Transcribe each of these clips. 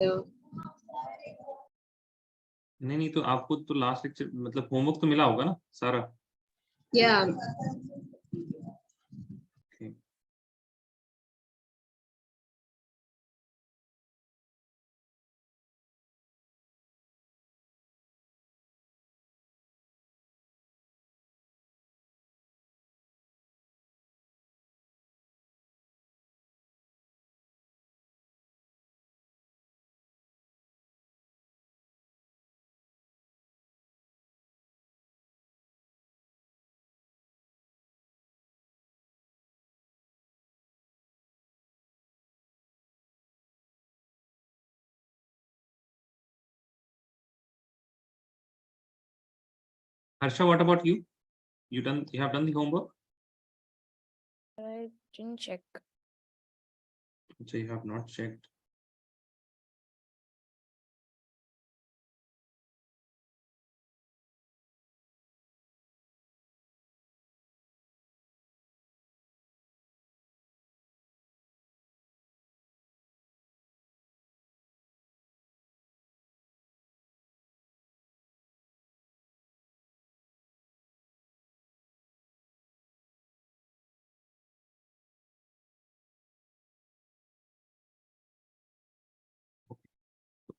तो नहीं तो आपको तो लास्ट लेक्चर मतलब होमवर्क तो मिला होगा ना सारा? या Okay. Harsha, what about you? You have done the homework? I didn't check. So you have not checked.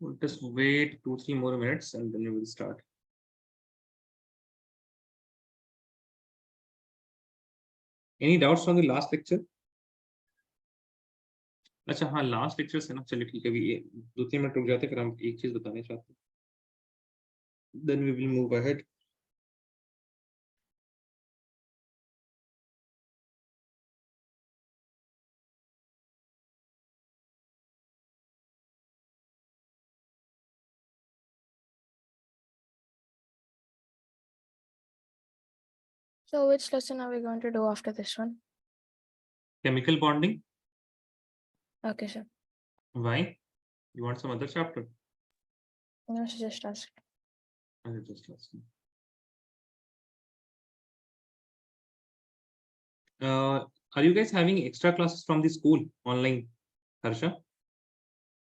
We'll just wait 2-3 more minutes and then we will start. Any doubts from the last lecture? अच्छा हाँ last lecture से ना चलिए ठीक है अभी 2-3 minute रुक जाते फिर हम एक चीज बताने चाहते हैं then we will move ahead. So which lesson are we going to do after this one? Chemical bonding. Okay, sir. Why? You want some other chapter? No, she just asked. Okay, just last. Are you guys having extra classes from the school online, Harsha?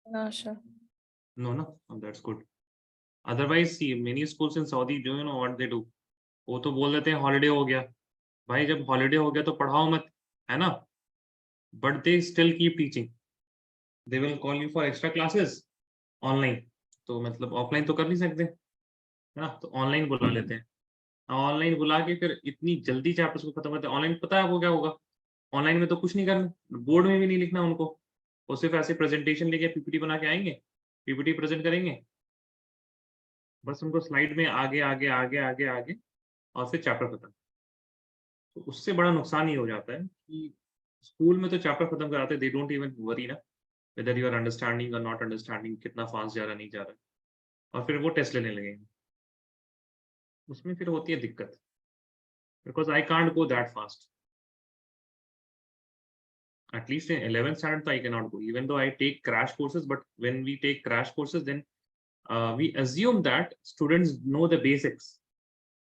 No, sir. No. Oh, that's good. Otherwise, see, many schools in Saudi, do you know what they do? वो तो बोल देते हैं holiday हो गया भाई जब holiday हो गया तो पढ़ाओ मत है ना but they still keep teaching they will call you for extra classes online तो मतलब ऑफलाइन तो कर नहीं सकते है ना तो ऑनलाइन बुला लेते हैं ऑनलाइन बुला के फिर इतनी जल्दी चैप्टर्स को खत्म करते हैं ऑनलाइन पता है आपको क्या होगा ऑनलाइन में तो कुछ नहीं करना बोर्ड में भी नहीं लिखना उनको वो सिर्फ ऐसे प्रेजेंटेशन लेके पीपीटी बना के आएंगे पीपीटी प्रेजेंट करेंगे बस उनको स्लाइड में आगे आगे आगे आगे आगे और फिर चैप्टर खत्म तो उससे बड़ा नुकसान ये हो जाता है कि स्कूल में तो चैप्टर खत्म कराते दे डोंट इवन वरी ना वेदर यू आर अंडरस्टैंडिंग और नॉट अंडरस्टैंडिंग कितना फास्ट जा रहा नहीं जा रहा और फिर वो टेस्ट लेने लगेंगे उसमें फिर होती है दिक्कत because I can't go that fast at least in 11th standard I cannot go even though I take crash courses but when we take crash courses then we assume that students know the basics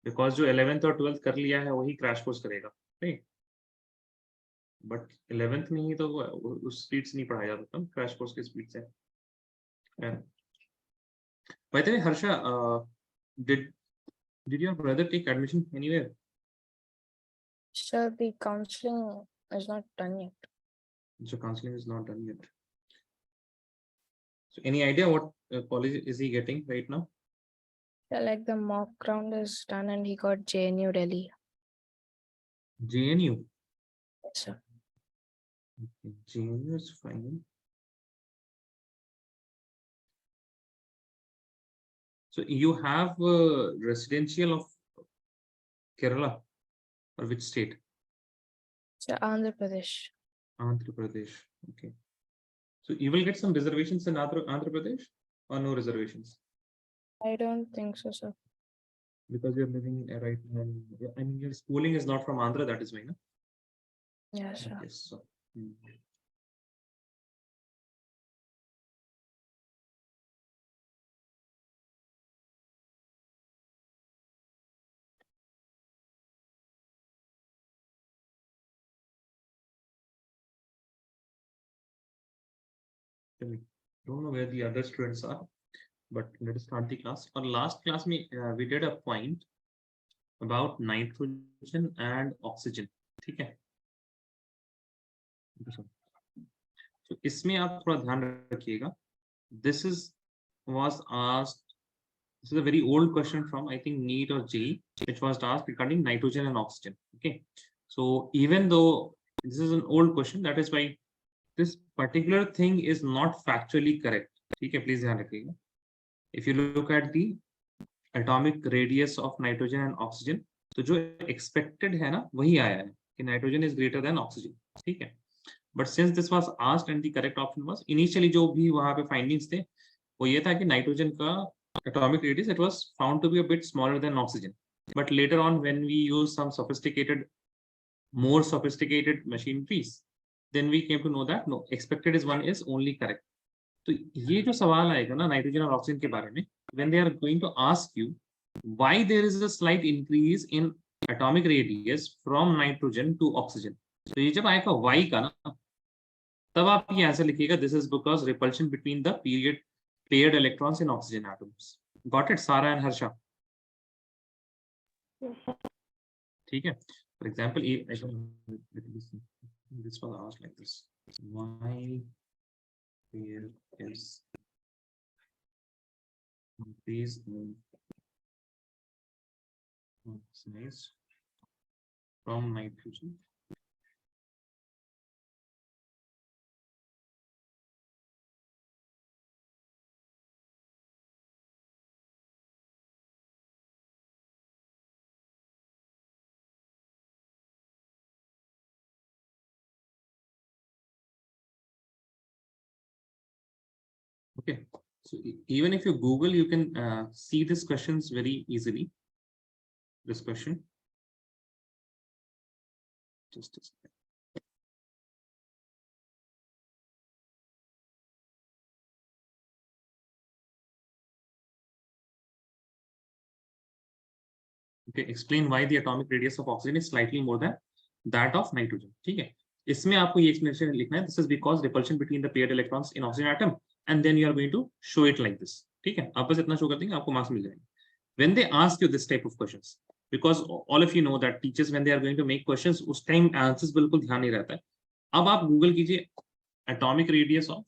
because जो 11th और 12th कर लिया है वही crash course करेगा नहीं but 11th में ही तो उस स्पीड से नहीं पढ़ाया जाता क्रैश कोर्स की स्पीड से by the way Harsha did your brother take admission anywhere? Sir, the counseling is not done yet. So counseling is not done yet. So any idea what college is he getting right now? Yeah, like the mock round is done and he got JNU Delhi. JNU? Yes, sir. Okay. JNU is fine. So you have residential of Kerala or which state? Sir, Andhra Pradesh. Andhra Pradesh. Okay. So you will get some reservations in Andhra Pradesh or no reservations? I don't think so, sir. Because you're living right now. I mean, your schooling is not from Andhra, that is why, no? Yes, sir. Yes. So, don't know where the other students are, but let us start the class. Or last class we did a point about nitrogen and oxygen. ठीक है? तो इसमें आप थोड़ा ध्यान रखिएगा. This was asked. This is a very old question from I think NEET or JEE, which was asked regarding nitrogen and oxygen. Okay, so even though this is an old question, that is why this particular thing is not factually correct. Okay, please ध्यान रखिएगा. If you look at the atomic radius of nitrogen and oxygen, तो जो expected है ना वही आया है कि nitrogen is greater than oxygen. ठीक है. But since this was asked and the correct option was initially जो भी वहाँ पे findings थे वो ये था कि nitrogen का atomic radius it was found to be a bit smaller than oxygen. But later on when we use some more sophisticated machineries, then we came to know that no, expected is one is only correct. तो ये जो सवाल आएगा ना nitrogen और oxygen के बारे में, when they are going to ask you why there is a slight increase in atomic radius from nitrogen to oxygen, तो ये जब आएगा why का ना, तब आप ये आंसर लिखिएगा this is because repulsion between the paired electrons in oxygen atoms. Got it, Sara and Harsha? ठीक है. For example, this was asked like this: why there is increase in oxidase from nitrogen Okay, so even if you Google, you can see these questions very easily. This question. Just a second. Okay, explain why the atomic radius of oxygen is slightly more than that of nitrogen. ठीक है. इसमें आपको ये explanation लिखना है. This is because repulsion between the paired electrons in oxygen atom, and then you are going to show it like this. ठीक है. आप बस इतना show कर देंगे, आपको marks मिल जाएंगे. When they ask you this type of questions, because all of you know that teachers when they are going to make questions, उस time answers बिल्कुल ध्यान नहीं रहता है. अब आप Google कीजिए atomic radius of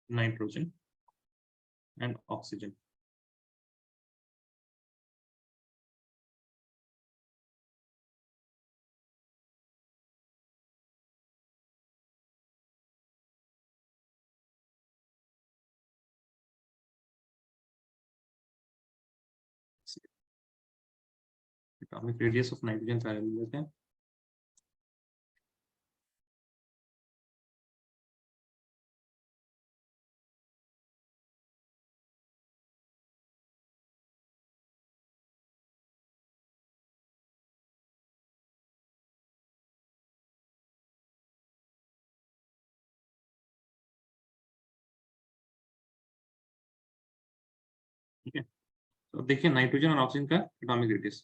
nitrogen and oxygen. Atomic radius of nitrogen लेते हैं. ठीक है. तो देखिए नाइट्रोजन और ऑक्सीजन का atomic radius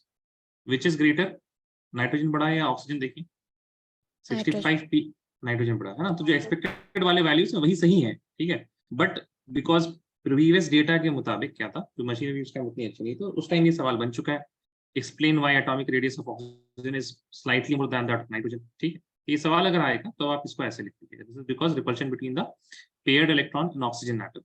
which is greater, nitrogen बड़ा है या ऑक्सीजन? देखिए 65 पी नाइट्रोजन बड़ा है ना. तो जो एक्सपेक्टेड वाले वैल्यूज है वही सही है. ठीक है. बट बिकॉज प्रीवियस डेटा के मुताबिक क्या था, जो मशीनरी उस टाइम उतनी अच्छी नहीं, तो उस टाइम ये सवाल बन चुका है. Explain why atomic radius of oxygen is slightly more than that of nitrogen. ठीक है. ये सवाल अगर आएगा तो आप इसको ऐसे लिख दीजिए, this is because repulsion between the paired electron in oxygen atom.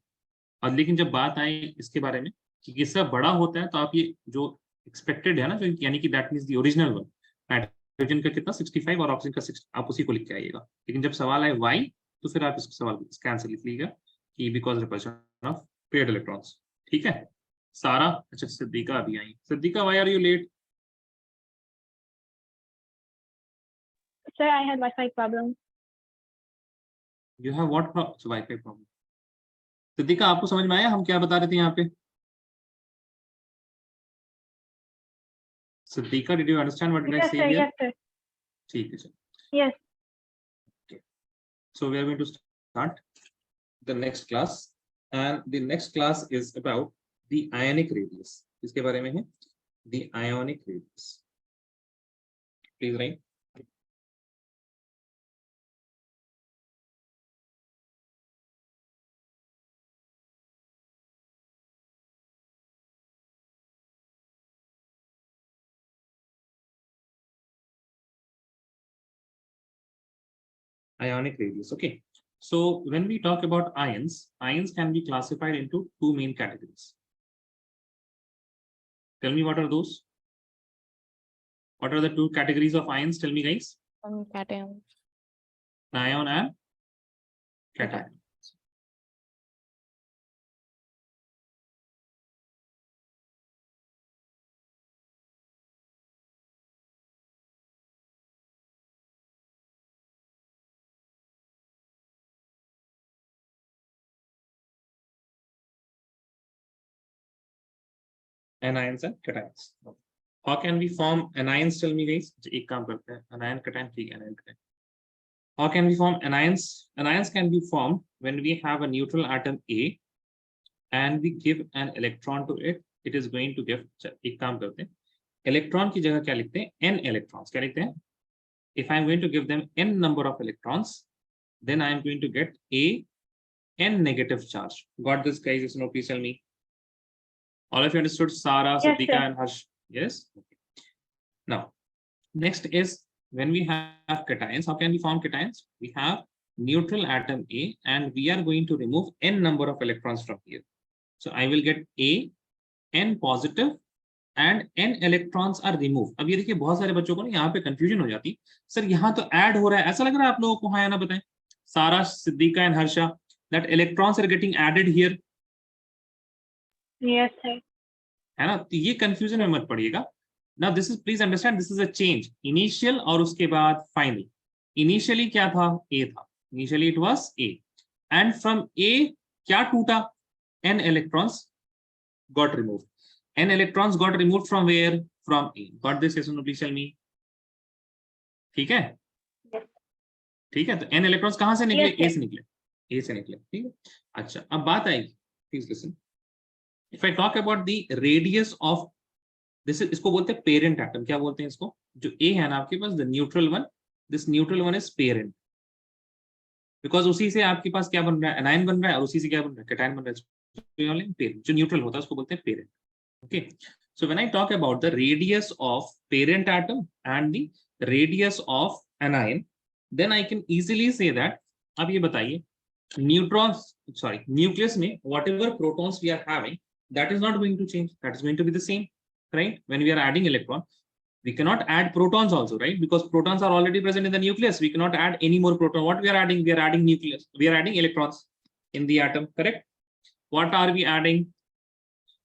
और लेकिन जब बात आए इसके बारे में कि किसका बड़ा होता है, तो आप ये जो एक्सपेक्टेड है ना, जो यानी कि that means the original one, nitrogen का कितना 65 और ऑक्सीजन का 6, आप उसी को लिख के आइएगा. लेकिन जब सवाल आए वाई, तो फिर आप इसको सवाल इसका आंसर लिख लीजिएगा कि because repulsion of paired electrons. ठीक है. सारा, अच्छा सिद्दीका अभी आई. Siddiqa, why are you late? Sir, I had Wi-Fi problem. You have what problem? So Wi-Fi problem. Siddiqa, आपको समझ में आया हम क्या बता रहे थे यहाँ पे? Siddhika, did you understand what did I say Sir, here? yes, sir. ठीक है. Yes. Okay. So we are going to start the next class, and the next class is about the ionic radius. इसके बारे में है the ionic radius. Please write. Ionic radius. Okay. So when we talk about ions, ions can be classified into two main categories. Tell me what are those? What are the two categories of ions? Tell me, guys. Cation. Anion and cation. Anions and cations. How can we form anions? Tell me, guys. एक काम करते हैं. Anion, cation, ठीक है. Anion, cation. How can we form anions? Anions can be formed when we have a neutral atom A and we give an electron to it. It is going to give. एक काम करते हैं. Electron की जगह क्या लिखते हैं? N electrons. क्या लिखते हैं? If I am going to give them n number of electrons, then I am going to get a n negative charge. Got this, guys? Yes or no? Please tell me. All of you understood? Sara, Yes, Siddhika, sir. and Harsh. Yes. Okay. Now, next is when we have cations. How can we form cations? We have neutral atom A, and we are going to remove n number of electrons from here. So I will get a n positive and n electrons are removed. अब ये देखिए बहुत सारे बच्चों को ना यहाँ पे कंफ्यूजन हो जाती सर यहाँ तो ऐड हो रहा है ऐसा लग रहा है आप लोगों को हाँ या ना बताएं सारा Siddiqa and Harsha that electrons are getting added here. Yes, sir. है ना तो ये कंफ्यूजन में मत पड़िएगा. Now this is please understand this is a change initial और उसके बाद final. Initially क्या था A था. Initially it was A and from A क्या टूटा n electrons got removed. N electrons got removed from where? From A. Got this? Yes or no? Please tell me. ठीक है? Yes. ठीक है तो n electrons कहाँ से निकले? Yes, sir. A से निकले. A से निकले. ठीक है? अच्छा अब बात आएगी. Please listen. If I talk about the radius of this is इसको बोलते हैं parent atom. क्या बोलते हैं इसको? जो A है ना आपके पास the neutral one. This neutral one is parent. Because उसी से आपके पास क्या बन रहा है? Anion बन रहा है और उसी से क्या बन रहा है? Cation बन रहा है. Parent. जो neutral होता है उसको बोलते हैं parent. Okay. So when I talk about the radius of parent atom and the radius of anion, then I can easily say that. अब ये बताइए, nucleus में whatever protons we are having, that is not going to change. That is going to be the same, right? When we are adding electron, we cannot add protons also, right? Because protons are already present in the nucleus. We cannot add any more proton. What we are adding? We are adding nucleus. We are adding electrons in the atom, correct? What are we adding?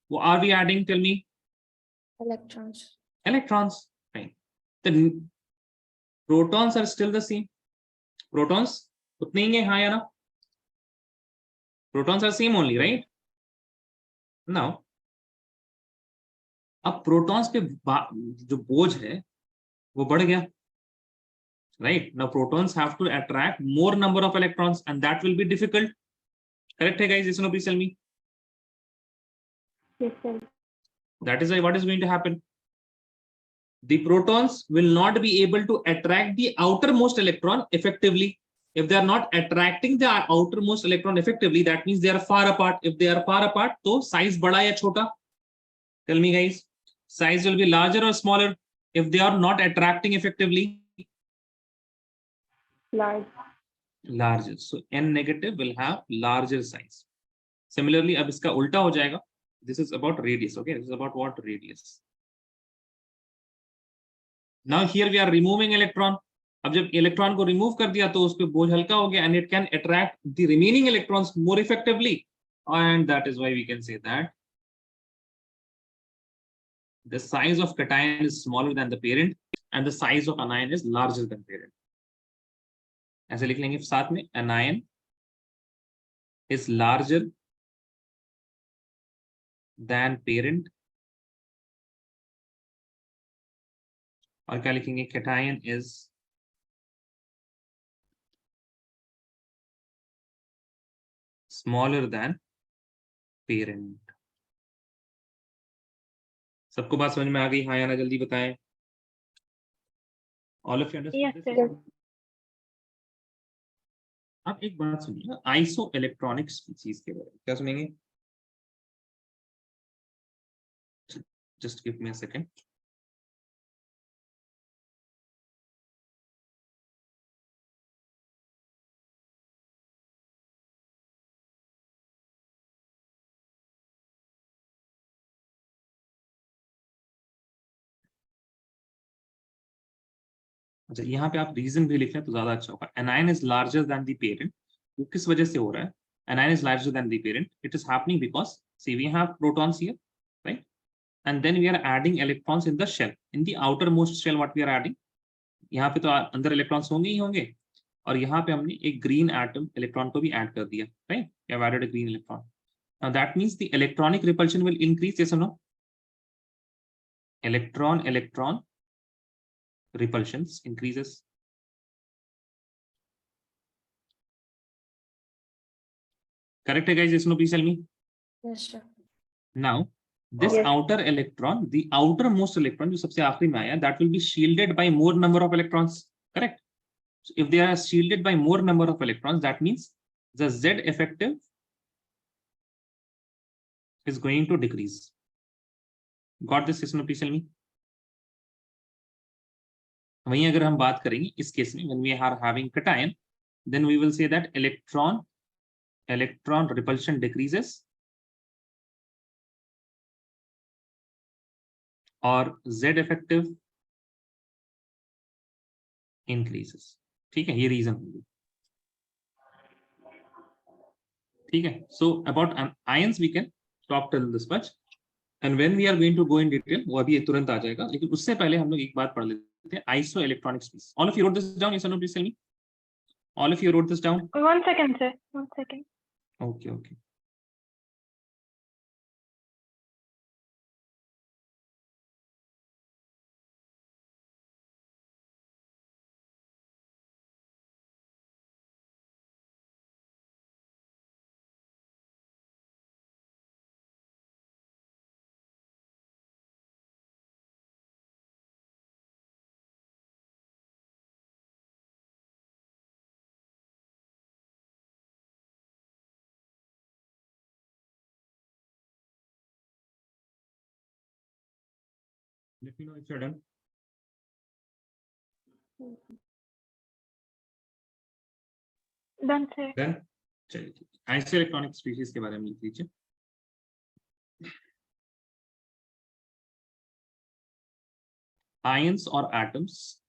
What are we adding? Tell me. Electrons. Electrons, right? The protons are still the same. Protons, utne ही हैं, हाँ या ना? Protons are same only, right? Now, अब protons पे जो बोझ है, वो बढ़ गया, right? Now protons have to attract more number of electrons, and that will be difficult. Correct, guys? Yes or no? Please tell me. Yes, sir. That is why what is going to happen? The protons will not be able to attract the outermost electron effectively. If they are not attracting the outermost electron effectively, that means they are far apart. If they are far apart, तो size बड़ा या छोटा? Tell me, guys. Size will be larger or smaller if they are not attracting effectively? Large. Larger. So N negative will have larger size. Similarly, अब इसका उल्टा हो जाएगा. This is about radius. Okay, this is about what? Radius. Now here we are removing electron. अब जब electron को remove कर दिया तो उस पे बोझ हल्का हो गया and it can attract the remaining electrons more effectively, and that is why we can say that the size of cation is smaller than the parent and the size of anion is larger than parent. ऐसे लिख लेंगे साथ में, anion is larger than parent, और क्या लिखेंगे? cation is smaller than parent. सबको बात समझ में आ गई? हाँ या ना? जल्दी बताएं. All of you understand Yes, this? sir. अब एक बात सुनिए, आइसो इलेक्ट्रॉनिक स्पीशीज के बारे में क्या सुनेंगे? Just give me a second. अच्छा, यहाँ पे आप रीजन भी लिख लें तो ज्यादा अच्छा होगा. Anion is larger than the parent. वो किस वजह से हो रहा है? Anion is larger than the parent. It is happening because see we have protons here, right? And then we are adding electrons in the shell. In the outermost shell, what we are adding? यहाँ पे तो अंदर electrons होंगे ही होंगे, और यहाँ पे हमने एक ग्रीन एटम इलेक्ट्रॉन को भी ऐड कर दिया, right? We have added a green electron. Now that means the electronic repulsion will increase, yes or no? Electron repulsions increases. Correct, guys? Yes or no? Please tell me. Yes, sir. Now this Yes. outer electron, the outermost electron जो सबसे आखिरी में आया, that will be shielded by more number of electrons. Correct? So if they are shielded by more number of electrons, that means the Z effective is going to decrease. Got this? Yes or no? Please tell me. वहीं अगर हम बात करेंगे इस case में, when we are having cation, then we will say that electron repulsion decreases और Z effective increases. ठीक है, ये रीजन होगी. ठीक है. So about ions we can talk till this much, and when we are going to go in detail, वो अभी तुरंत आ जाएगा, लेकिन उससे पहले हम लोग एक बात पढ़ लेते हैं, iso electronic species. All of you wrote this down? Yes or no? Please tell me. All of you wrote this down? 1 second, sir. 1 second. Okay. Let me know if you're done. Done, sir. Done? चलिए ठीक है. Iso electronic species के बारे में लिख लीजिए. Ions or atoms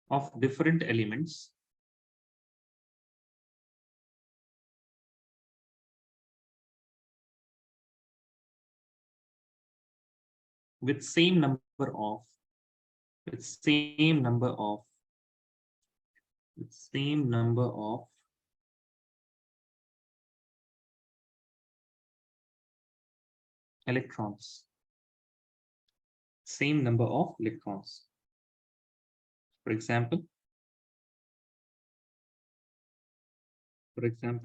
of different elements with same number of electrons. Same number of electrons. For example,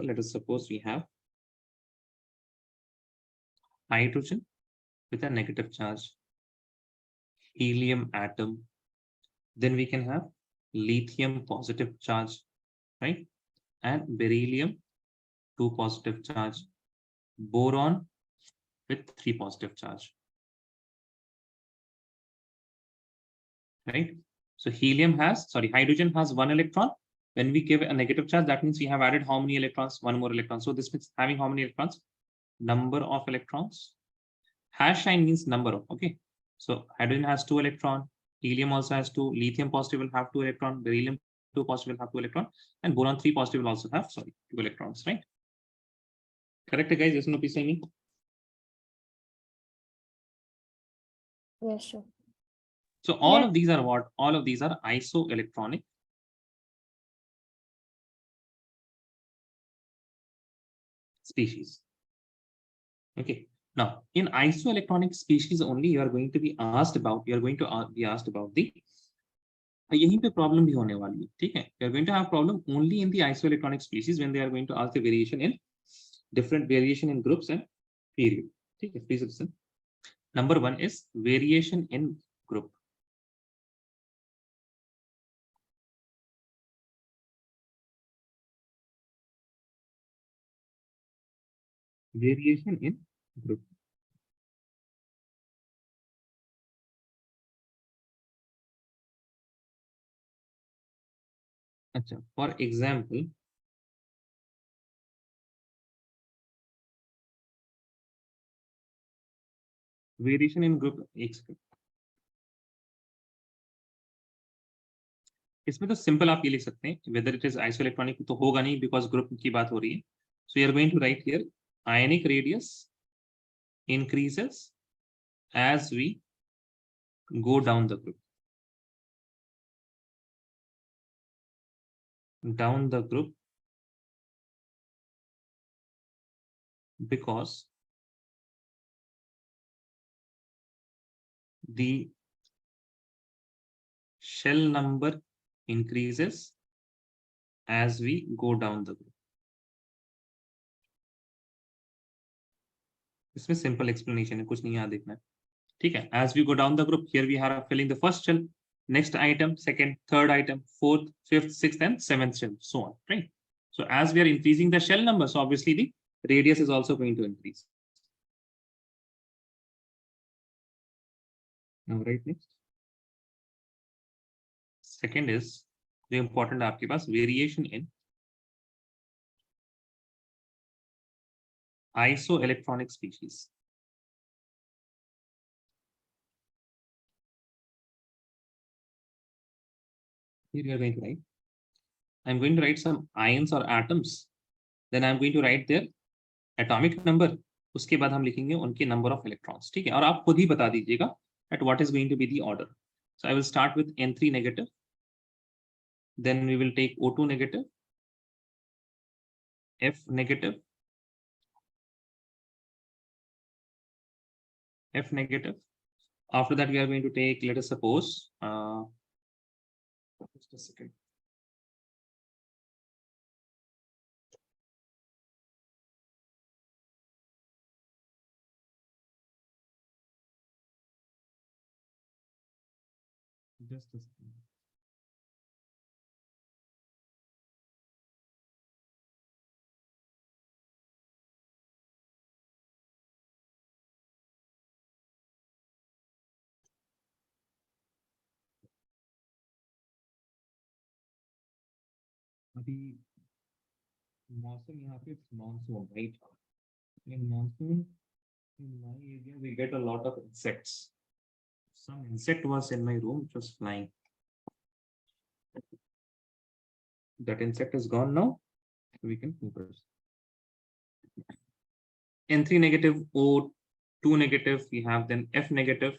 let us suppose we have hydrogen with a negative charge, helium atom, then we can have lithium positive charge, right? And beryllium 2 positive charge, boron with 3 positive charge, right? So hydrogen has 1 electron. When we give a negative charge, that means we have added how many electrons? 1 more electron. So this means having how many electrons? Number of electrons. Hash sign means number of, okay? So hydrogen has 2 electron, helium also has 2, lithium positive will have 2 electron, beryllium 2 positive will have 2 electron, and boron 3 positive will also have 2 electrons, right? Correct, guys? Yes or no? Please say me. Yes, sir. So all Yes. of these are what? All of these are isoelectronic species. Okay. Now, in isoelectronic species only, you are going to be asked about the यहीं पे problem भी होने वाली है, ठीक है? You are going to have problem only in the isoelectronic species when they are going to ask the variation in groups and period. ठीक है? Please listen. Number 1 is variation in group. Variation in group. अच्छा, for example, variation in group, एक second. इसमें तो simple आप ये लिख सकते हैं, whether it is isoelectronic तो होगा नहीं because group की बात हो रही है. So you are going to write here ionic radius increases as we go down the group. Down the group because the shell number increases as we go down the group. इसमें simple explanation है, कुछ नहीं याद देखना है, ठीक है. As we go down the group, here we are filling the first shell, next item, second, third item, fourth, fifth, sixth, and seventh shell, so on, right? So as we are increasing the shell number, so obviously the radius is also going to increase. Now right next. Second is the important आपके पास variation in isoelectronic species. Here we are going to write. I'm going to write some ions or atoms. Then I'm going to write their atomic number. उसके बाद हम लिखेंगे उनके number of electrons. ठीक है. और आप खुद ही बता दीजिएगा at what is going to be the order. So I will start with N3 negative. Then we will take O2 negative, F negative, F negative. After that, we are going to take, let us suppose, just a second. Just a second. अभी मौसम यहाँ पे monsoon, right? In monsoon, in my area, we get a lot of insects. Some insect was in my room, it was flying. That insect is gone now. We can focus. N3 negative, O2 negative, we have then F negative.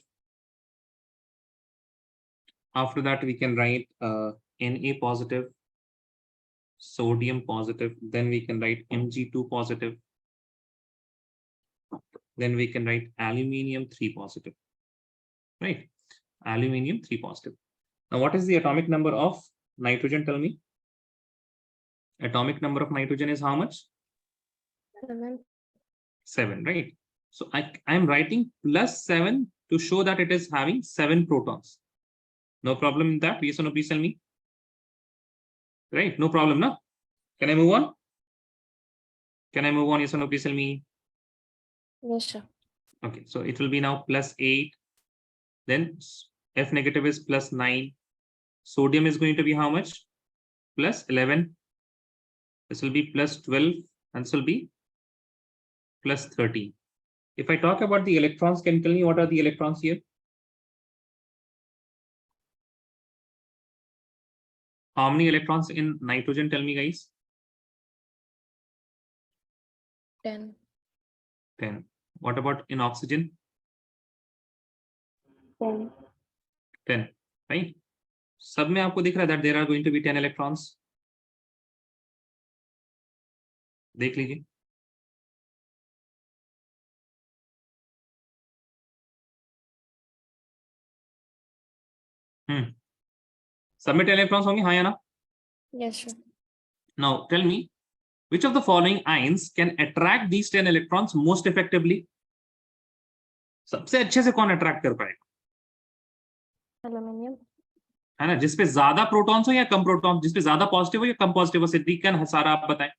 After that, we can write Na positive, sodium positive, then we can write Mg2 positive. Then we can write aluminium 3 positive, right? Aluminium 3 positive. Now, what is the atomic number of nitrogen? Tell me. Atomic number of nitrogen is how much? 7. 7, right? So I am writing +7 to show that it is having 7 protons. No problem in that. Yes or no, please tell me. Right? No problem, no? Can I move on? Can I move on? Yes or no, please tell me. Yes, sir. Okay, so it will be now +8. Then F negative is +9. Sodium is going to be how much? +11. This will be +12, and this will be +13. If I talk about the electrons, can you tell me what are the electrons here? How many electrons in nitrogen? Tell me, guys. 10. 10. What about in oxygen? 10. 10, right? सब में आपको दिख रहा है that there are going to be 10 electrons. देख लीजिए. सब में 10 electrons होंगे, हाँ या ना? Yes, sir. Now tell me, which of the following ions can attract these 10 electrons most effectively? सबसे अच्छे से कौन अट्रैक्ट कर पाएगा? Aluminium. है ना, जिसपे ज्यादा प्रोटॉन्स हो या कम प्रोटॉन, जिसपे ज्यादा पॉजिटिव हो या कम पॉजिटिव हो। सिद्दीक सारा आप बताएं।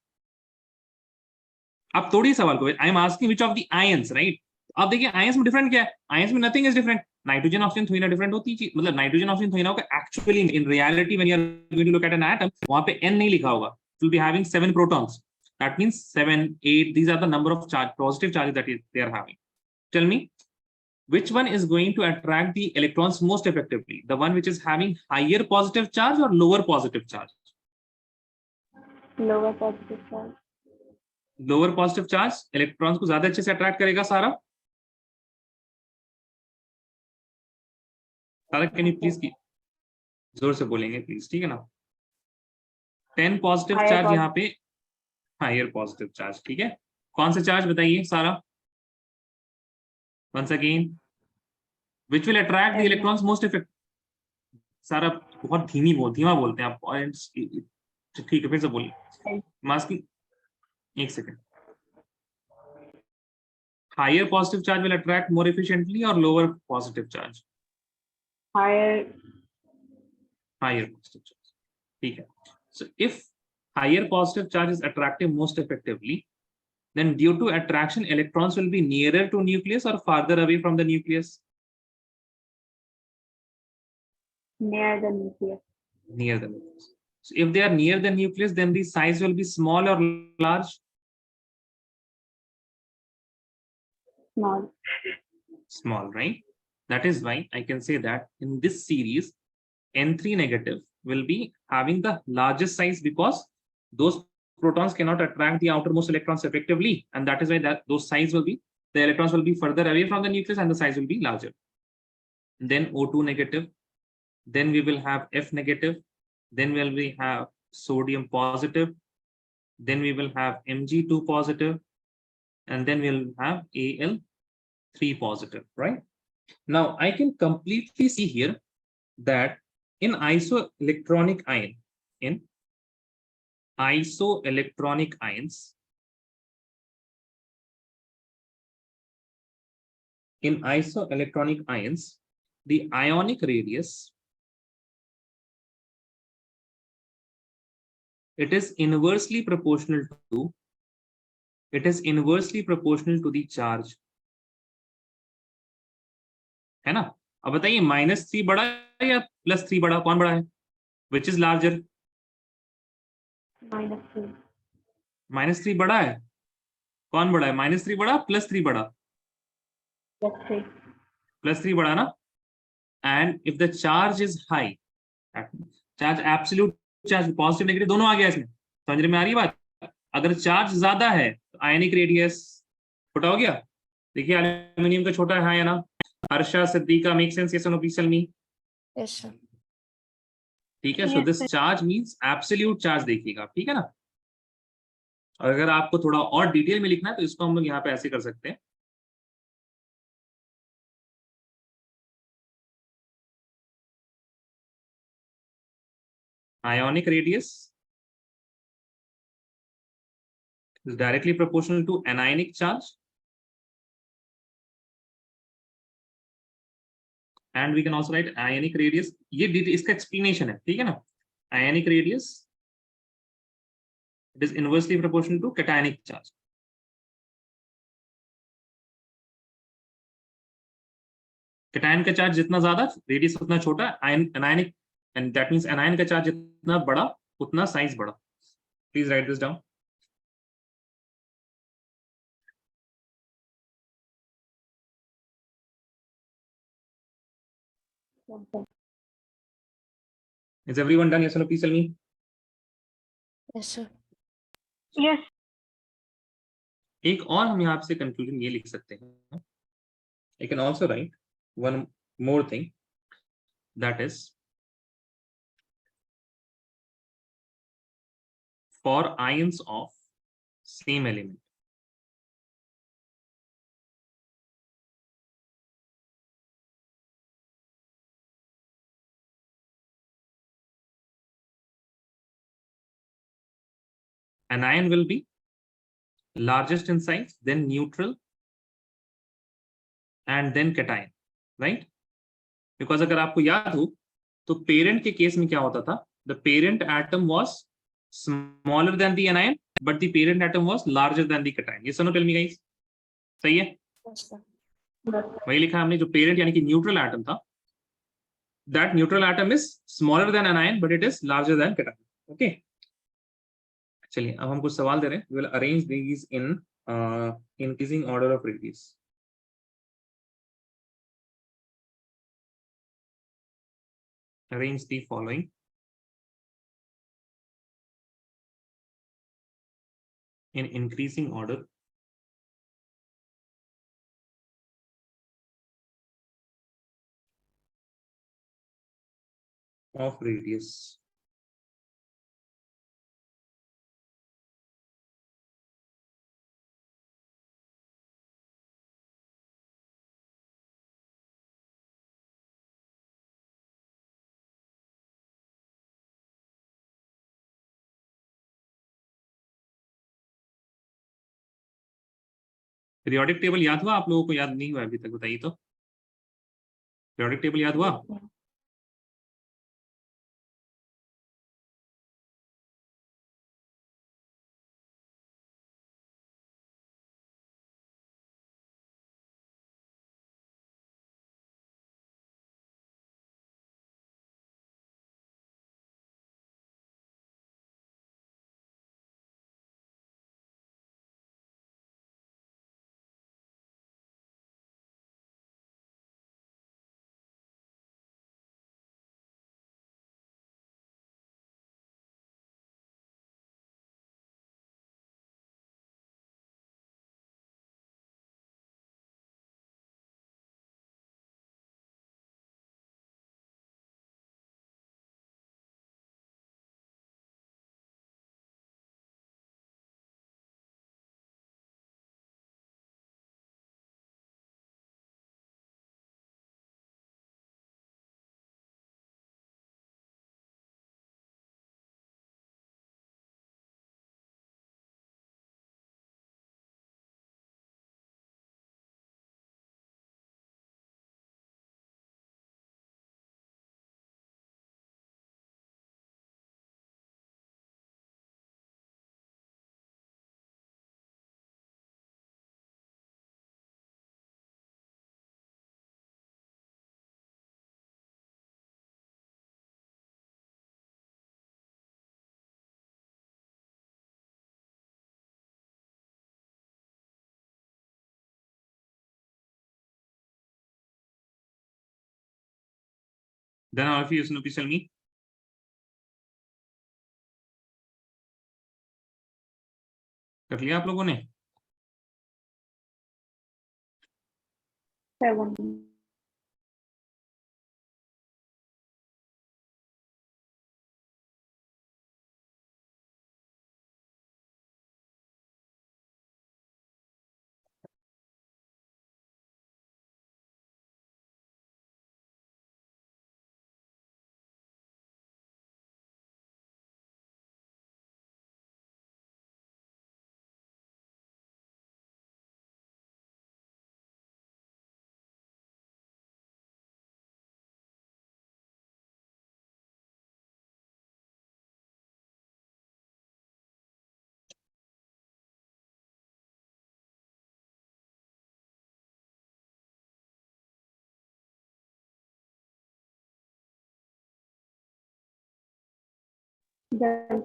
आप थोड़ी सवाल को, I am asking which of the ions, right? अब देखिए आयंस में डिफरेंट क्या है, आयंस में nothing is different. Nitrogen oxygen थोड़ी ना डिफरेंट होती चीज, मतलब नाइट्रोजन ऑक्सीजन थोड़ी ना होगा actually in reality when you are going to look at an atom, वहां पे n नहीं लिखा होगा, it will be having 7 protons, that means 7 8, these are the number of charge positive charges that they are having. Tell me, which one is going to attract the electrons most effectively, the one which is having higher positive charge or lower positive charge? Lower positive charge. Lower positive charge electrons को ज्यादा अच्छे से attract करेगा। सारा can you please की जोर से बोलेंगे प्लीज, ठीक है ना? 10 पॉजिटिव Higher चार्ज positive. यहाँ पे हायर पॉजिटिव चार्ज, ठीक है। कौन से चार्ज बताइए Sara, once again, which will attract the F electrons most effect. Sara बहुत धीमा बोलते हैं आप पॉइंट्स, ठीक है फिर से बोलिए। मास्किंग, एक second. Higher positive charge will attract more efficiently और lower positive charge? higher. Higher positive charge, ठीक है। So if higher positive charge is attractive most effectively, then due to attraction electrons will be nearer to nucleus or farther away from the nucleus? Near the nucleus. Near the nucleus. So if they are near the nucleus, then the size will be small or large? Small. Small, right? That is why I can say that in this series N3 negative will be having the largest size, because those protons cannot attract the outermost electrons effectively, and that is why that those size will be, the electrons will be further away from the nucleus and the size will be larger. Then O2 negative, then we will have F negative, then we have sodium positive, then we will have Mg2 positive, and then we'll have Al3 positive, right? Now I can completely see here that in isoelectronic ion, in isoelectronic ions, the ionic radius, it is inversely proportional to the charge, है ना? अब बताइए -3 बड़ा है या +3 बड़ा, कौन बड़ा है? Which is larger? -3. -3 बड़ा है, कौन बड़ा है? -3 बड़ा, +3 बड़ा? +3. +3 बड़ा ना? And if the charge is high, charge absolute charge positive negative दोनों आ गया इसमें, समझ में आ रही है बात? अगर चार्ज ज्यादा है तो आयनिक रेडियस छोटा हो गया। देखिए एल्यूमिनियम का छोटा है, हाँ या ना? Harsha, Siddiqa, make sense? Yes और no, please tell me. Yes, sir. ठीक है, so Yes, this sir. Charge means absolute charge देखिएगा, ठीक है ना? और अगर आपको थोड़ा और डिटेल में लिखना है तो इसको हम लोग यहाँ पे ऐसे कर सकते हैं, ionic radius is directly proportional to anionic charge, and we can also write ionic radius, ये इसका explanation है, ठीक है ना? Ionic radius, it is inversely proportional to cationic charge. Cation का चार्ज जितना ज्यादा, रेडियस उतना छोटा, anionic, and that means anion का चार्ज जितना बड़ा उतना साइज बड़ा। Please right this down. Okay. Is everyone done? Yes or no, please tell me. Yes, sir. Yes. एक और हम यहाँ से कंक्लूजन ये लिख सकते हैं, I can also write one more thing, that is for ions of same element, an ion will be largest in size, then neutral, and then cation, right? Because अगर आपको याद हो तो पेरेंट के केस में क्या होता था, the parent atom was smaller than the anion but the parent atom was larger than the cation. Yes or no, tell me guys. सही है? Yes, sir. वही लिखा हमने, जो पेरेंट यानी कि न्यूट्रल एटम था, that neutral atom is smaller than anion but it is larger than cation. Okay, चलिए अब हम कुछ सवाल दे रहे हैं. We will arrange these in increasing order of radius. Arrange the following in increasing order of radius. Periodic table याद हुआ आप लोगों को? याद नहीं हुआ अभी तक? बताइए तो, पीरियोडिक टेबल याद हुआ? Then all of you, please tell me. कर लिया आप लोगों ने? 7. Then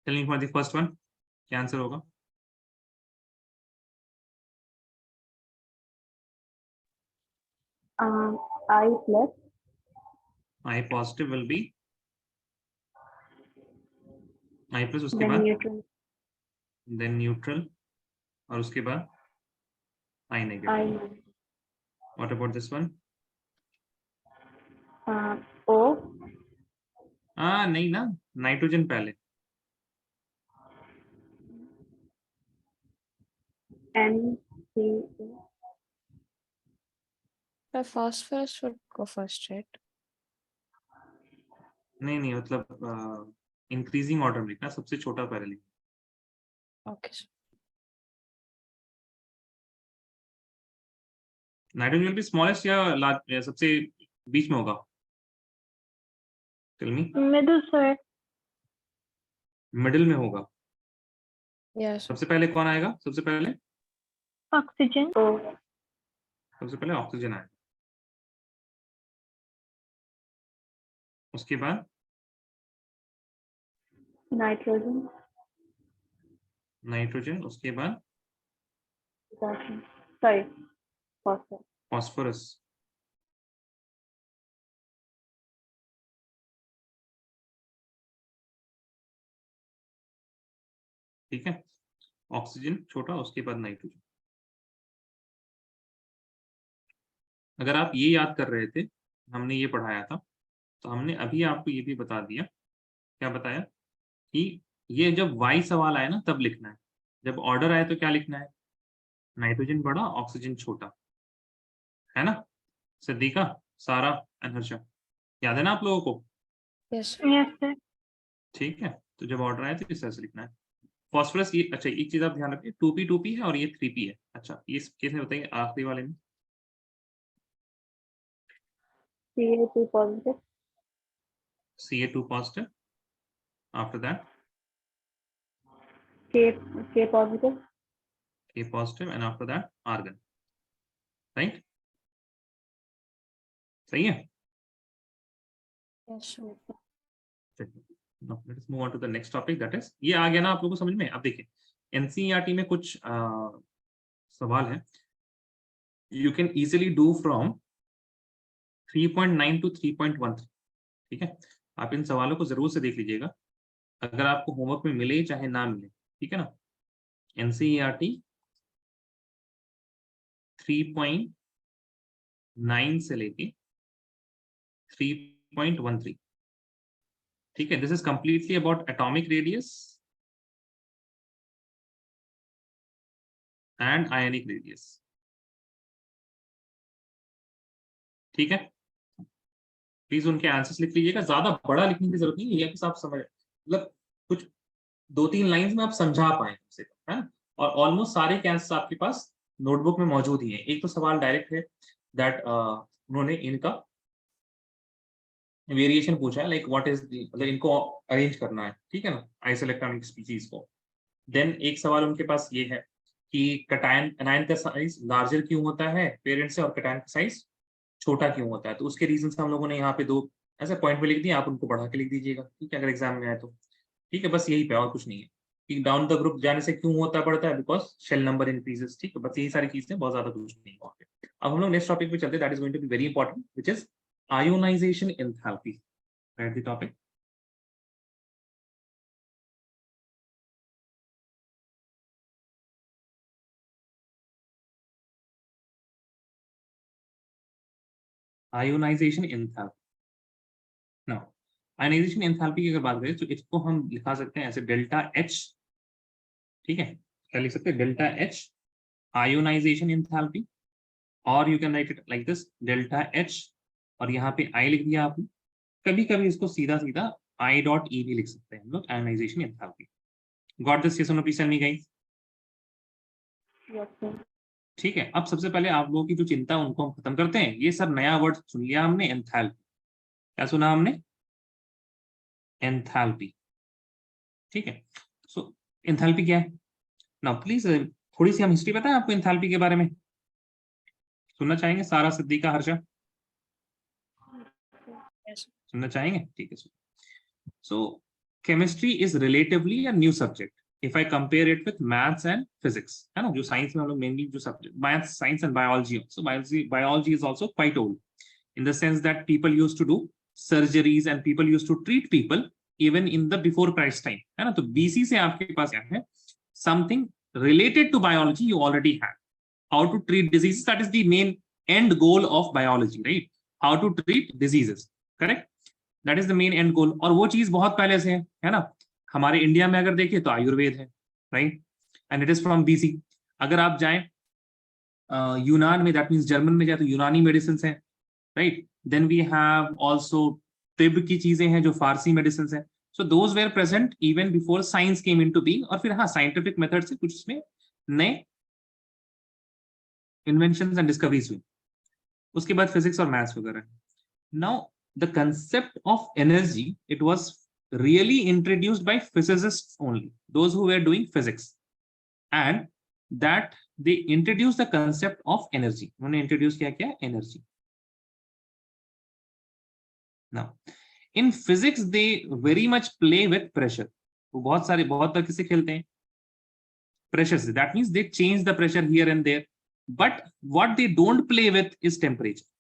Tell me for the first one, क्या आंसर होगा? I plus, I positive will be I plus, उसके then बाद neutral, then neutral, और उसके बाद I negative. I minus. What about this one? O, नहीं ना, नाइट्रोजन पहले. N, C, The phosphorus would go first, right? नहीं मतलब इंक्रीजिंग ऑर्डर में लिखना, सबसे छोटा पहले लिखना. Okay, sir. Nitrogen will be smallest या लार्ज, सबसे बीच में होगा? Tell me. Middle, sir. Middle में होगा। Yeah, sir. सबसे पहले कौन आएगा? सबसे पहले Oxygen. सबसे पहले ऑक्सीजन आएगा, उसके बाद Nitrogen. नाइट्रोजन, उसके बाद Sorry. Phosphorus. फॉस्फोरस। ठीक है, ऑक्सीजन छोटा, उसके बाद नाइट्रोजन। अगर आप ये याद कर रहे थे, हमने ये पढ़ाया था, तो हमने अभी आपको ये भी बता दिया। क्या बताया? कि ये जब वाई सवाल आए ना तब लिखना है, जब ऑर्डर आए तो क्या लिखना है? नाइट्रोजन बड़ा, ऑक्सीजन छोटा, है ना? सिद्दीका, सारा एंड हर्षा, याद है ना आप लोगों को? Yes, sir. Yes, sir. ठीक है, तो जब ऑर्डर आए तो इस तरह से लिखना है। फॉस्फोरस, ये अच्छा एक चीज आप ध्यान रखिए, 2p है और ये 3p है। अच्छा, ये केस में बताइए आखिरी वाले में। Ca2 positive. Ca2 positive, after that K positive. K positive, and after that argon, right? सही है? Yes, sir. Now let's move on to the next topic, that is, ये आ गया ना आप लोगों को समझ में? अब देखिए एनसीईआरटी में कुछ सवाल है, you can easily do from 3.9 to 3.13। ठीक है, आप इन सवालों को जरूर से देख लीजिएगा, अगर आपको होमवर्क में मिले चाहे ना मिले, ठीक है ना? एनसीईआरटी 3.9 से लेके 3.13, ठीक है? This is completely about atomic radius and ionic radius. ठीक है, प्लीज उनके आंसर्स लिख लीजिएगा, ज्यादा बड़ा लिखने की जरूरत नहीं है, आप समझ मतलब कुछ 2-3 लाइंस में आप समझा पाए कम से कम, है ना? और ऑलमोस्ट सारे आंसर्स आपके पास नोटबुक में मौजूद ही है। एक तो सवाल डायरेक्ट है दैट उन्होंने इनका वेरिएशन पूछा है, लाइक व्हाट इज मतलब इनको अरेंज करना है, ठीक है ना, आइसोइलेक्ट्रॉनिक स्पीशीज को। देन एक सवाल उनके पास ये है कि कटायन एनायन का साइज लार्जर क्यों होता है पेरेंट से और कटायन का साइज छोटा क्यों होता है। तो उसके रीजन हम लोगों ने यहाँ पे 2 ऐसे पॉइंट में लिख दिए, आप उनको बढ़ा के लिख दीजिएगा, ठीक है, अगर एग्जाम में आए तो। ठीक है, बस यही पे और कुछ नहीं है कि डाउन द ग्रुप जाने से क्यों होता पड़ता है, बिकॉज शेल नंबर इंक्रीजेस। ठीक है, बस यही सारी चीजें, बहुत ज्यादा कुछ नहीं वहाँ पे। अब हम लोग नेक्स्ट टॉपिक पे चलते हैं, that is going to be very important, which is ionisation enthalpy. Write the topic. Ionisation enthalpy. Now ionisation enthalpy की अगर बात करें तो इसको हम लिखा सकते हैं ऐसे डेल्टा एच। ठीक है, क्या लिख सकते हैं? डेल्टा एच आयोनाइजेशन एंथैल्पी, और you can write it like this delta H, और यहाँ पे आई लिख दिया आपने। कभी कभी इसको सीधा सीधा आई डॉट ई भी लिख सकते हैं हम लोग, ionization enthalpy. Got this? Yes और no please tell me guys. Yes, sir. ठीक है, अब सबसे पहले आप लोगों की जो चिंता है उनको हम खत्म करते हैं। ये सब नया वर्ड सुन लिया हमने, एंथैल्पी। क्या सुना हमने? एंथैल्पी। ठीक है, सो एंथैल्पी क्या है? नाउ प्लीज थोड़ी सी हम हिस्ट्री बताएं आपको एंथैल्पी के बारे में, सुनना चाहेंगे? सारा, सिद्दीका, हर्षा Yes, sir. सुनना चाहेंगे? ठीक है। So chemistry is relatively a new subject if I compare it with maths and physics, है ना? जो साइंस में हम लोग मेनली जो subject maths, science and biology, so biology is also quite old in the sense that people used to do surgeries and people used to treat people even in the before Christ time, है ना? तो BC से आपके पास क्या है? Something related to biology you already have. How to treat diseases, that is the main end goal of biology, right? How to treat diseases, correct? That is the main end goal. और वो चीज बहुत पहले से है ना? हमारे India में अगर देखें तो आयुर्वेद है, right? And it is from BC. अगर आप जाएं यूनान में, दैट मीन्स जर्मन में जाए तो यूनानी मेडिसिन है, right? Then we have also तिब की चीजें हैं जो फारसी मेडिसिन है। So those were present even before science came into being, और फिर हाँ साइंटिफिक मेथड से कुछ उसमें नए इन्वेंशंस एंड डिस्कवरीज हुई, उसके बाद फिजिक्स और मैथ्स वगैरह. Now the concept of energy, it was really introduced by physicists only, those who were doing physics, and that they introduced the concept of energy. उन्होंने introduce किया क्या? Energy. Now in physics they very much play with pressure. वो बहुत बार किससे खेलते हैं? Pressure से. That means they change the pressure here and there, but what they don't play with is temperature.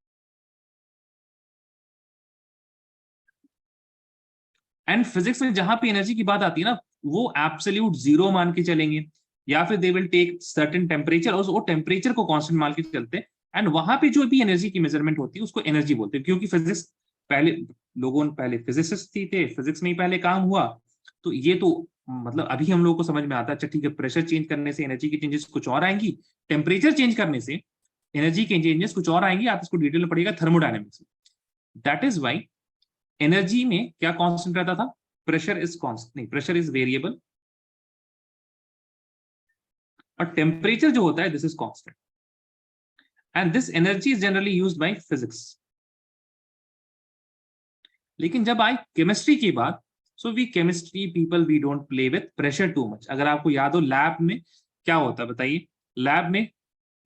And physics में जहां पे एनर्जी की बात आती है ना, वो एब्सोल्यूट जीरो मान के चलेंगे, या फिर they will take certain temperature और वो टेम्परेचर को कांस्टेंट मान के चलते हैं, एंड वहां पे जो भी एनर्जी की मेजरमेंट होती है उसको एनर्जी बोलते हैं. क्योंकि फिजिक्स पहले फिजिसिस्ट थे, फिजिक्स में ही पहले काम हुआ, तो ये तो मतलब अभी हम लोगों को समझ में आता है. अच्छा ठीक है, प्रेशर चेंज करने से एनर्जी की चेंजेस कुछ और आएंगी, टेम्परेचर चेंज करने से एनर्जी के चेंजेस कुछ और आएंगी. आप इसको डिटेल में पढ़िएगा thermodynamics. That is why energy में क्या कांस्टेंट रहता था? प्रेशर इज कांस्टेंट, नहीं, प्रेशर इज वेरिएबल, और टेम्परेचर जो होता है this is constant, and this energy is generally used by physics. लेकिन जब आई केमिस्ट्री की बात, so we chemistry people we don't play with pressure too much. अगर आपको याद हो लैब में क्या होता है बताइए? लैब में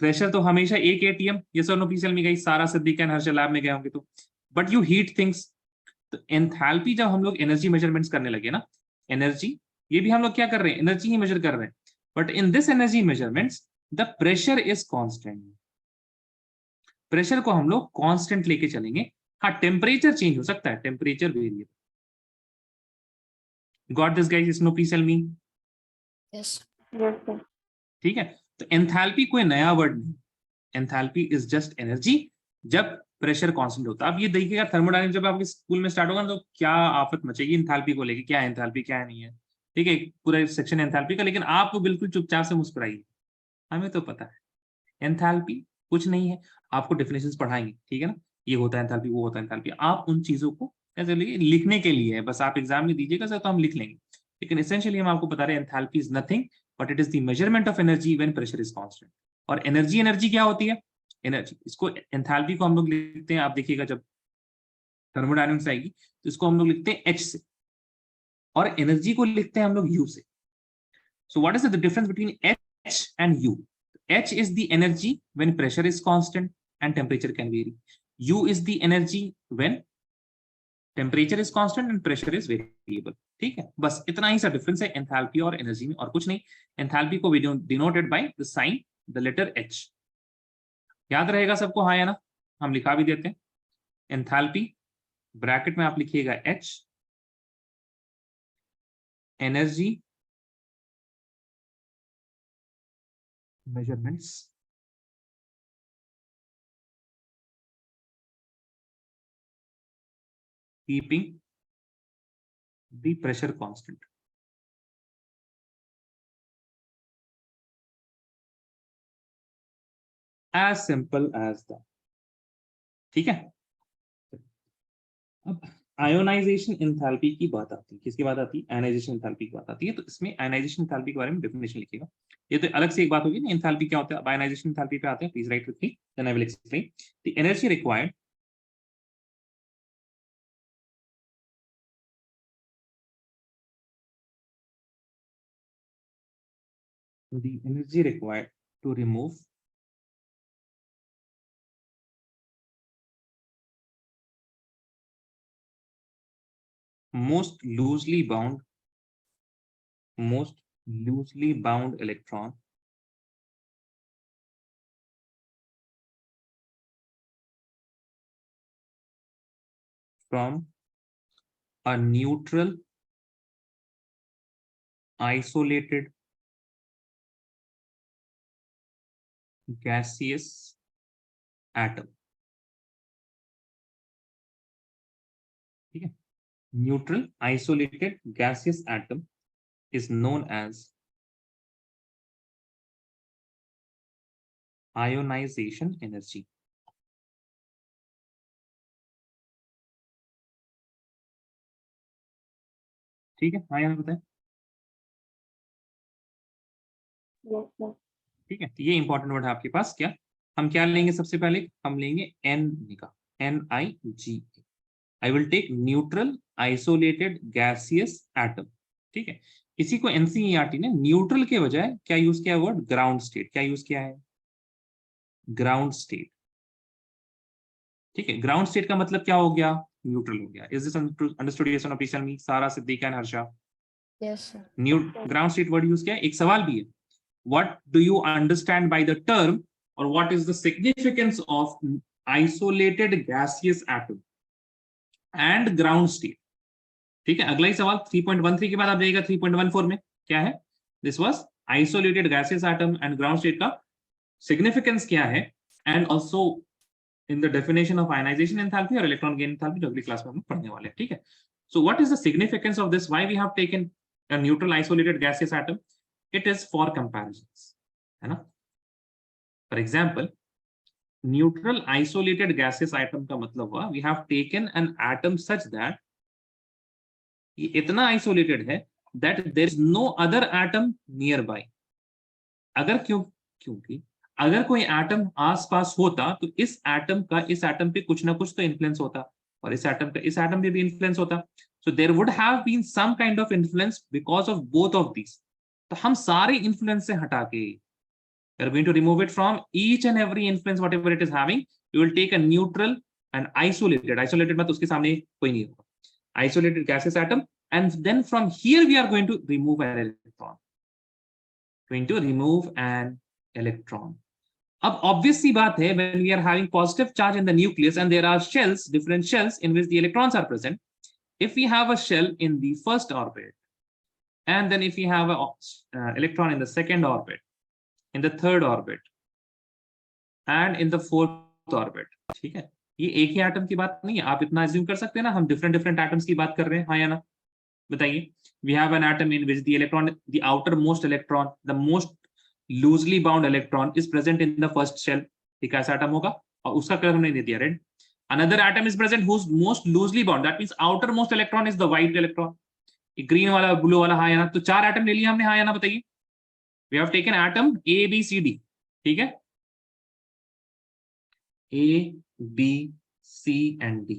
प्रेशर तो हमेशा एक एटीएम, ये सर पीसीएल में गई, सारा सिद्दीक एंड हर्षल लैब में गए होंगे तो, बट यू हीट थिंग्स. तो एंथैल्पी जब हम लोग एनर्जी मेजरमेंट्स करने लगे ना, एनर्जी ये भी हम लोग क्या कर रहे हैं? एनर्जी ही मेजर कर रहे हैं, but in this energy measurements the pressure is constant. Pressure को हम लोग कांस्टेंट लेके चलेंगे. हाँ टेम्परेचर चेंज हो सकता है, temperature variable. Got this guys? No please tell me. Yes. Yes, sir. ठीक है, तो एंथैल्पी कोई नया वर्ड नहीं. एंथैल्पी इज जस्ट एनर्जी जब प्रेशर कांस्टेंट होता है. अब ये देखिएगा थर्मोडायनेमिक्स जब आपके स्कूल में स्टार्ट होगा ना, तो क्या आफत मचेगी एंथैल्पी को लेके, क्या एंथैल्पी क्या नहीं है. ठीक है, पूरा सेक्शन एंथैल्पी का, लेकिन आप बिल्कुल चुपचाप से मुस्कुराइए, हमें तो पता है एंथैल्पी कुछ नहीं है. आपको डेफिनेशंस पढ़ाएंगे, ठीक है ना, ये होता है एंथैल्पी, वो होता है एंथैल्पी. आप उन चीजों को कैसे लिखने के लिए है, बस आप एग्जाम में दीजिएगा सर तो हम लिख लेंगे. लेकिन एसेंशियली हम आपको बता रहे हैं enthalpy is nothing but it is the measurement of energy when pressure is constant. और एनर्जी क्या होती है? एनर्जी, इसको एंथैल्पी को हम लोग लिखते हैं, आप देखिएगा जब थर्मोडायनेमिक्स आएगी तो इसको हम लोग लिखते हैं एच से, और एनर्जी को लिखते हैं हम लोग यू से. सो what is the difference between H and you? H is the energy when pressure is constant and temperature can vary. U is the energy when temperature is constant and pressure is variable. ठीक है, बस इतना ही सा difference है enthalpy और energy में, और कुछ नहीं. एंथैल्पी को denoted by the sign the letter H. याद रहेगा सबको? हाँ या ना? हम लिखा भी देते हैं. एंथैल्पी ब्रैकेट में आप लिखिएगा H, energy measurements keeping the pressure constant. As simple as that. ठीक है. अब आयोनाइजेशन एंथैल्पी की बात आती है. किसकी बात आती है? आयोनाइजेशन एंथैल्पी की बात आती है. तो इसमें आयोनाइजेशन एंथैल्पी के बारे में डेफिनेशन लिखिएगा. ये तो अलग से एक बात होगी ना, एंथैल्पी क्या होता है. अब आयोनाइजेशन एंथैल्पी पे आते हैं. Please write with me, then I will explain. The energy required to remove most loosely bound electron from a neutral isolated gaseous atom. ठीक है, neutral isolated gaseous atom is known as ionization energy. ठीक है, हाँ यहाँ बताएं। Yes, sir. ठीक है, तो ये इंपॉर्टेंट वर्ड है आपके पास। क्या हम क्या लेंगे? सबसे पहले हम लेंगे NIG। I will take neutral isolated gaseous atom. ठीक है, किसी को NCERT ने न्यूट्रल के बजाय क्या यूज किया? Word ground state. क्या यूज किया है? Ground state. ठीक है, ग्राउंड स्टेट का मतलब क्या हो गया? न्यूट्रल हो गया। Is this understood? यस और no please tell me. Sara, Siddique and Harsha. Yes, sir. Ground state word use किया है। एक सवाल भी है, what do you understand by the term or what is the significance of isolated gaseous atom and ground state? ठीक है, अगला ही सवाल 3.13 के बाद आप जाइएगा 3.14 में। क्या है? This was isolated gaseous atom and ground state का सिग्निफिकेंस क्या है, and also in the definition of ionisation enthalpy और इलेक्ट्रॉन गेन एंथैल्पी, जो अगली क्लास में हम पढ़ने वाले हैं। ठीक है, so what is the significance of this? Why we have taken a neutral isolated gaseous atom? It is for comparisons, है ना? For example, neutral isolated gaseous atom का मतलब हुआ we have taken an atom such that ये इतना isolated है that there is no other atom nearby. अगर क्योंकि अगर कोई एटम आसपास होता तो इस एटम का इस एटम पे कुछ ना कुछ तो इन्फ्लुएंस होता, और इस एटम का इस एटम पे भी इन्फ्लुएंस होता। So there would have been some kind of influence because of both of these. तो हम सारे इन्फ्लुएंस से हटा के we are going to remove it from each and every influence whatever it is having. We will take a neutral and isolated मतलब उसके सामने कोई नहीं होगा, isolated gaseous atom, and then from here we are going to remove an electron. अब obvious सी बात है, when we are having positive charge in the nucleus and there are shells, different shells in which the electrons are present. If we have a shell in the first orbit and then if we have a electron in the second orbit, in the third orbit and in the fourth orbit, ठीक है, ये एक ही atom की बात नहीं है। आप इतना अज्यूम कर सकते हैं ना, हम डिफरेंट एटम्स की बात कर रहे हैं, हाँ या ना? बताइए। We have an atom in which the electron, the outermost electron, the most loosely bound electron is present in the first shell. ठीक है, ऐसा एटम होगा और उसका कलर हमने दे दिया red. Another atom is present whose most loosely bound, that means outermost electron is the white electron. Green वाला, blue वाला, हाँ या ना? तो 4 एटम ले लिया हमने, हाँ या ना? बताइए। We have taken atom A, B, C, D. ठीक है, A, B, C and D।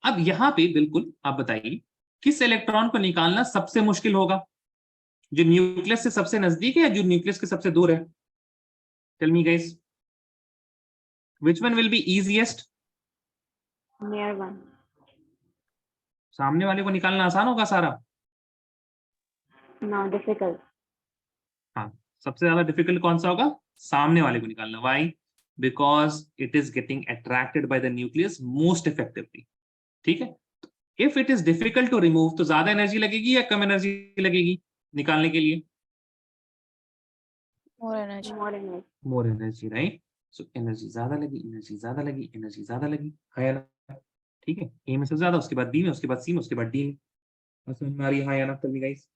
अब यहां पे बिल्कुल आप बताइए किस इलेक्ट्रॉन को निकालना सबसे मुश्किल होगा? जो न्यूक्लियस से सबसे नजदीक है या जो न्यूक्लियस के सबसे दूर है? Tell me guys, which one will be easiest? Near one. सामने वाले को निकालना आसान होगा सारा? No, difficult. हाँ, सबसे ज्यादा डिफिकल्ट कौन सा होगा? सामने वाले को निकालना। Why? Because it is getting attracted by the nucleus most effectively. ठीक है, if it is difficult to remove तो ज्यादा एनर्जी लगेगी या कम एनर्जी लगेगी निकालने के लिए? More energy. More energy. More energy, right? So energy ज्यादा लगी, एनर्जी ज्यादा लगी, एनर्जी ज्यादा लगी, है ना? ठीक है, ए में सबसे ज्यादा, उसके बाद बी में, उसके बाद सी में, उसके बाद डी में। समझ में आ रही है, हाँ या ना? Tell me guys.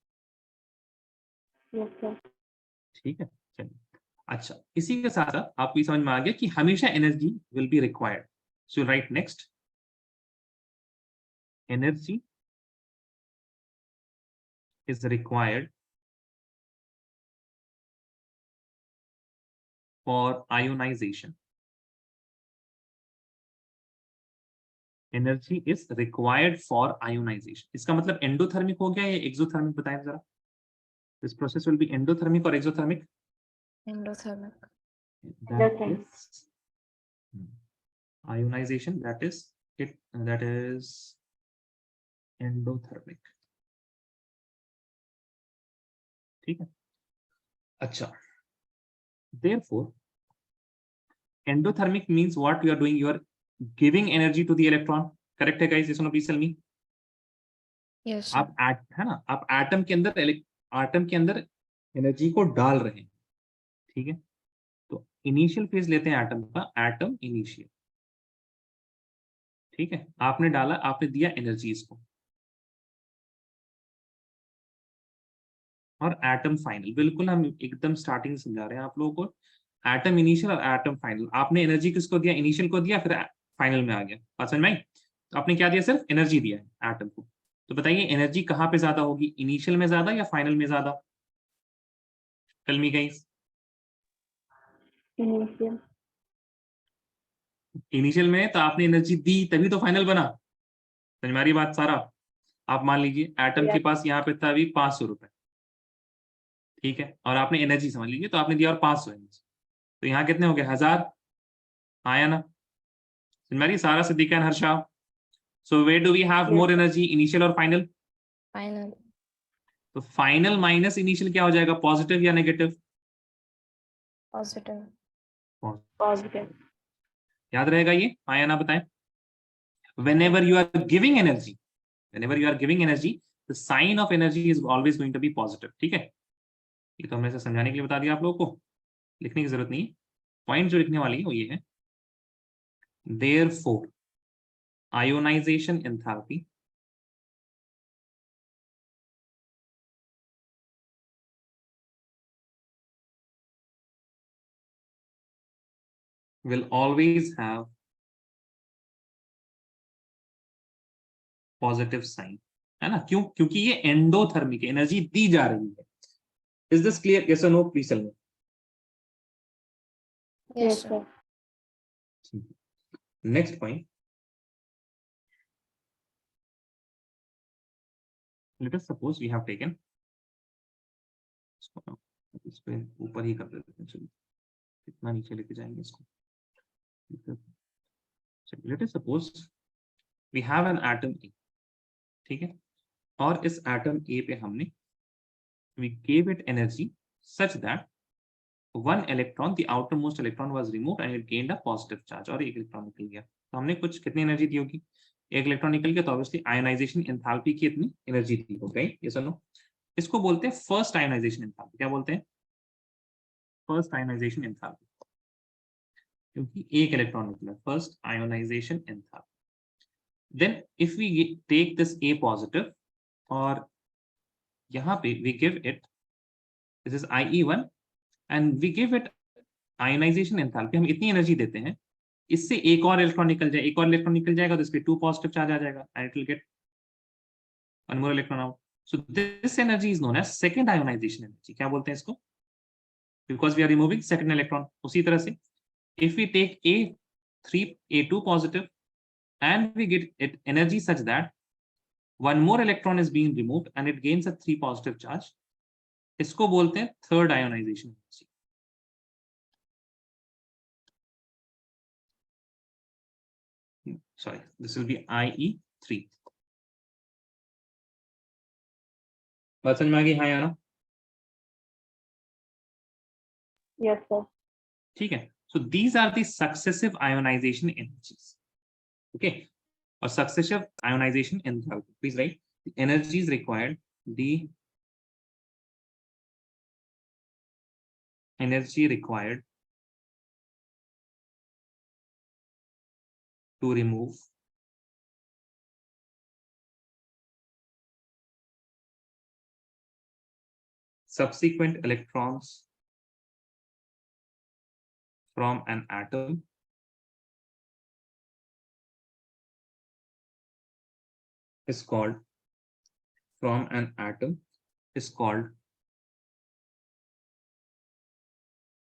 Yes, sir. ठीक है, चलिए। अच्छा, इसी के साथ साथ आपको ये समझ में आ गया कि हमेशा energy will be required. So write next, energy is required for ionisation. Energy is required for ionisation, इसका मतलब एंडोथर्मिक हो गया या एक्सोथर्मिक? बताएं जरा। This process will be endothermic और exothermic? Endothermic. That is ionization, that is it, that is endothermic। ठीक है, अच्छा, therefore endothermic means what you are doing? You are giving energy to the electron, correct है guys? इसको please tell me. Yes, sir. आप है ना, आप atom के अंदर एनर्जी को डाल रहे हैं। ठीक है, तो इनिशियल फेज लेते हैं एटम का, एटम इनिशियल। ठीक है, आपने डाला, आपने दिया एनर्जी इसको, और एटम फाइनल। बिल्कुल हम एकदम स्टार्टिंग से समझा रहे हैं आप लोगों को, एटम इनिशियल और एटम फाइनल। आपने एनर्जी किसको दिया? इनिशियल को दिया, फिर फाइनल में आ गया। बात समझ में आई? तो आपने क्या दिया? सिर्फ एनर्जी दिया है एटम को। तो बताइए एनर्जी कहाँ पे ज्यादा होगी, इनिशियल में ज्यादा या फाइनल में ज्यादा? Tell me guys. Initial. Initial में तो आपने एनर्जी दी तभी तो फाइनल बना, समझ में आ रही बात सारा? आप मान लीजिए एटम के Yes. पास यहाँ पे था अभी 500 रुपए, ठीक है, और आपने एनर्जी समझ लीजिए तो आपने दिया और 500 एनर्जी, तो यहाँ कितने हो गए, 1000 आया ना? समझ में आ रही Sara, Siddiqa and Harsha? So where do we have Yes. More energy, initial और फाइनल? Final. तो फाइनल माइनस इनिशियल क्या हो जाएगा, पॉजिटिव या नेगेटिव? Positive. Positive. याद रहेगा ये, हाँ या ना बताएं? whenever you are giving energy, whenever you are giving energy, the sign of energy is always going to be positive, ठीक है? ये तो हमने से समझाने के लिए बता दिया आप लोगों को, लिखने की जरूरत नहीं है। पॉइंट जो लिखने वाली है वो ये है, therefore ionization enthalpy will always have positive sign, है ना? क्यों? क्योंकि ये एंडोथर्मिक एनर्जी दी जा रही है। Is this clear? यस और no please tell me. Yes, Yes, sir. sir. Next point, let us suppose we have taken, इस पे ऊपर ही कर देते हैं, चलिए कितना नीचे लेके जाएंगे इसको। Let us suppose we have an atom A, ठीक है, और इस एटम ए पे हमने we gave it energy such that one electron, the outermost electron was removed and it gained a positive charge, और एक इलेक्ट्रॉन निकल गया। तो हमने कुछ कितनी एनर्जी दी होगी, एक इलेक्ट्रॉन निकल गया, तो ऑब्वियसली आयनाइजेशन एंथैल्पी की इतनी एनर्जी दी होगी, ये सुनो। इसको बोलते हैं फर्स्ट आयनाइजेशन एंथैल्पी। क्या बोलते हैं? फर्स्ट आयनाइजेशन एंथैल्पी, क्योंकि एक इलेक्ट्रॉन निकला, first ionisation enthalpy. Then if we take this A positive और यहाँ पे we give it, this is IE1 and we give it ionisation enthalpy, हम इतनी एनर्जी देते हैं, इससे एक और इलेक्ट्रॉन निकल जाए, एक और इलेक्ट्रॉन निकल जाएगा तो इस पे 2 पॉजिटिव चार्ज आ जाएगा and it will get one more electron out. So this energy is known as second ionization energy. क्या बोलते हैं इसको? Because we are removing second electron. उसी तरह से if we take A2 positive and we get it energy such that one more electron is being removed and it gains a 3 positive charge, इसको बोलते हैं third ionization energy. Sorry, this will be IE3. बात समझ में आ गई, हाँ या ना? Yes, sir. ठीक है, so these are the successive ionization energies, okay? Or successive ionization enthalpy, please write the energies required, the energy required to remove subsequent electrons from an atom is called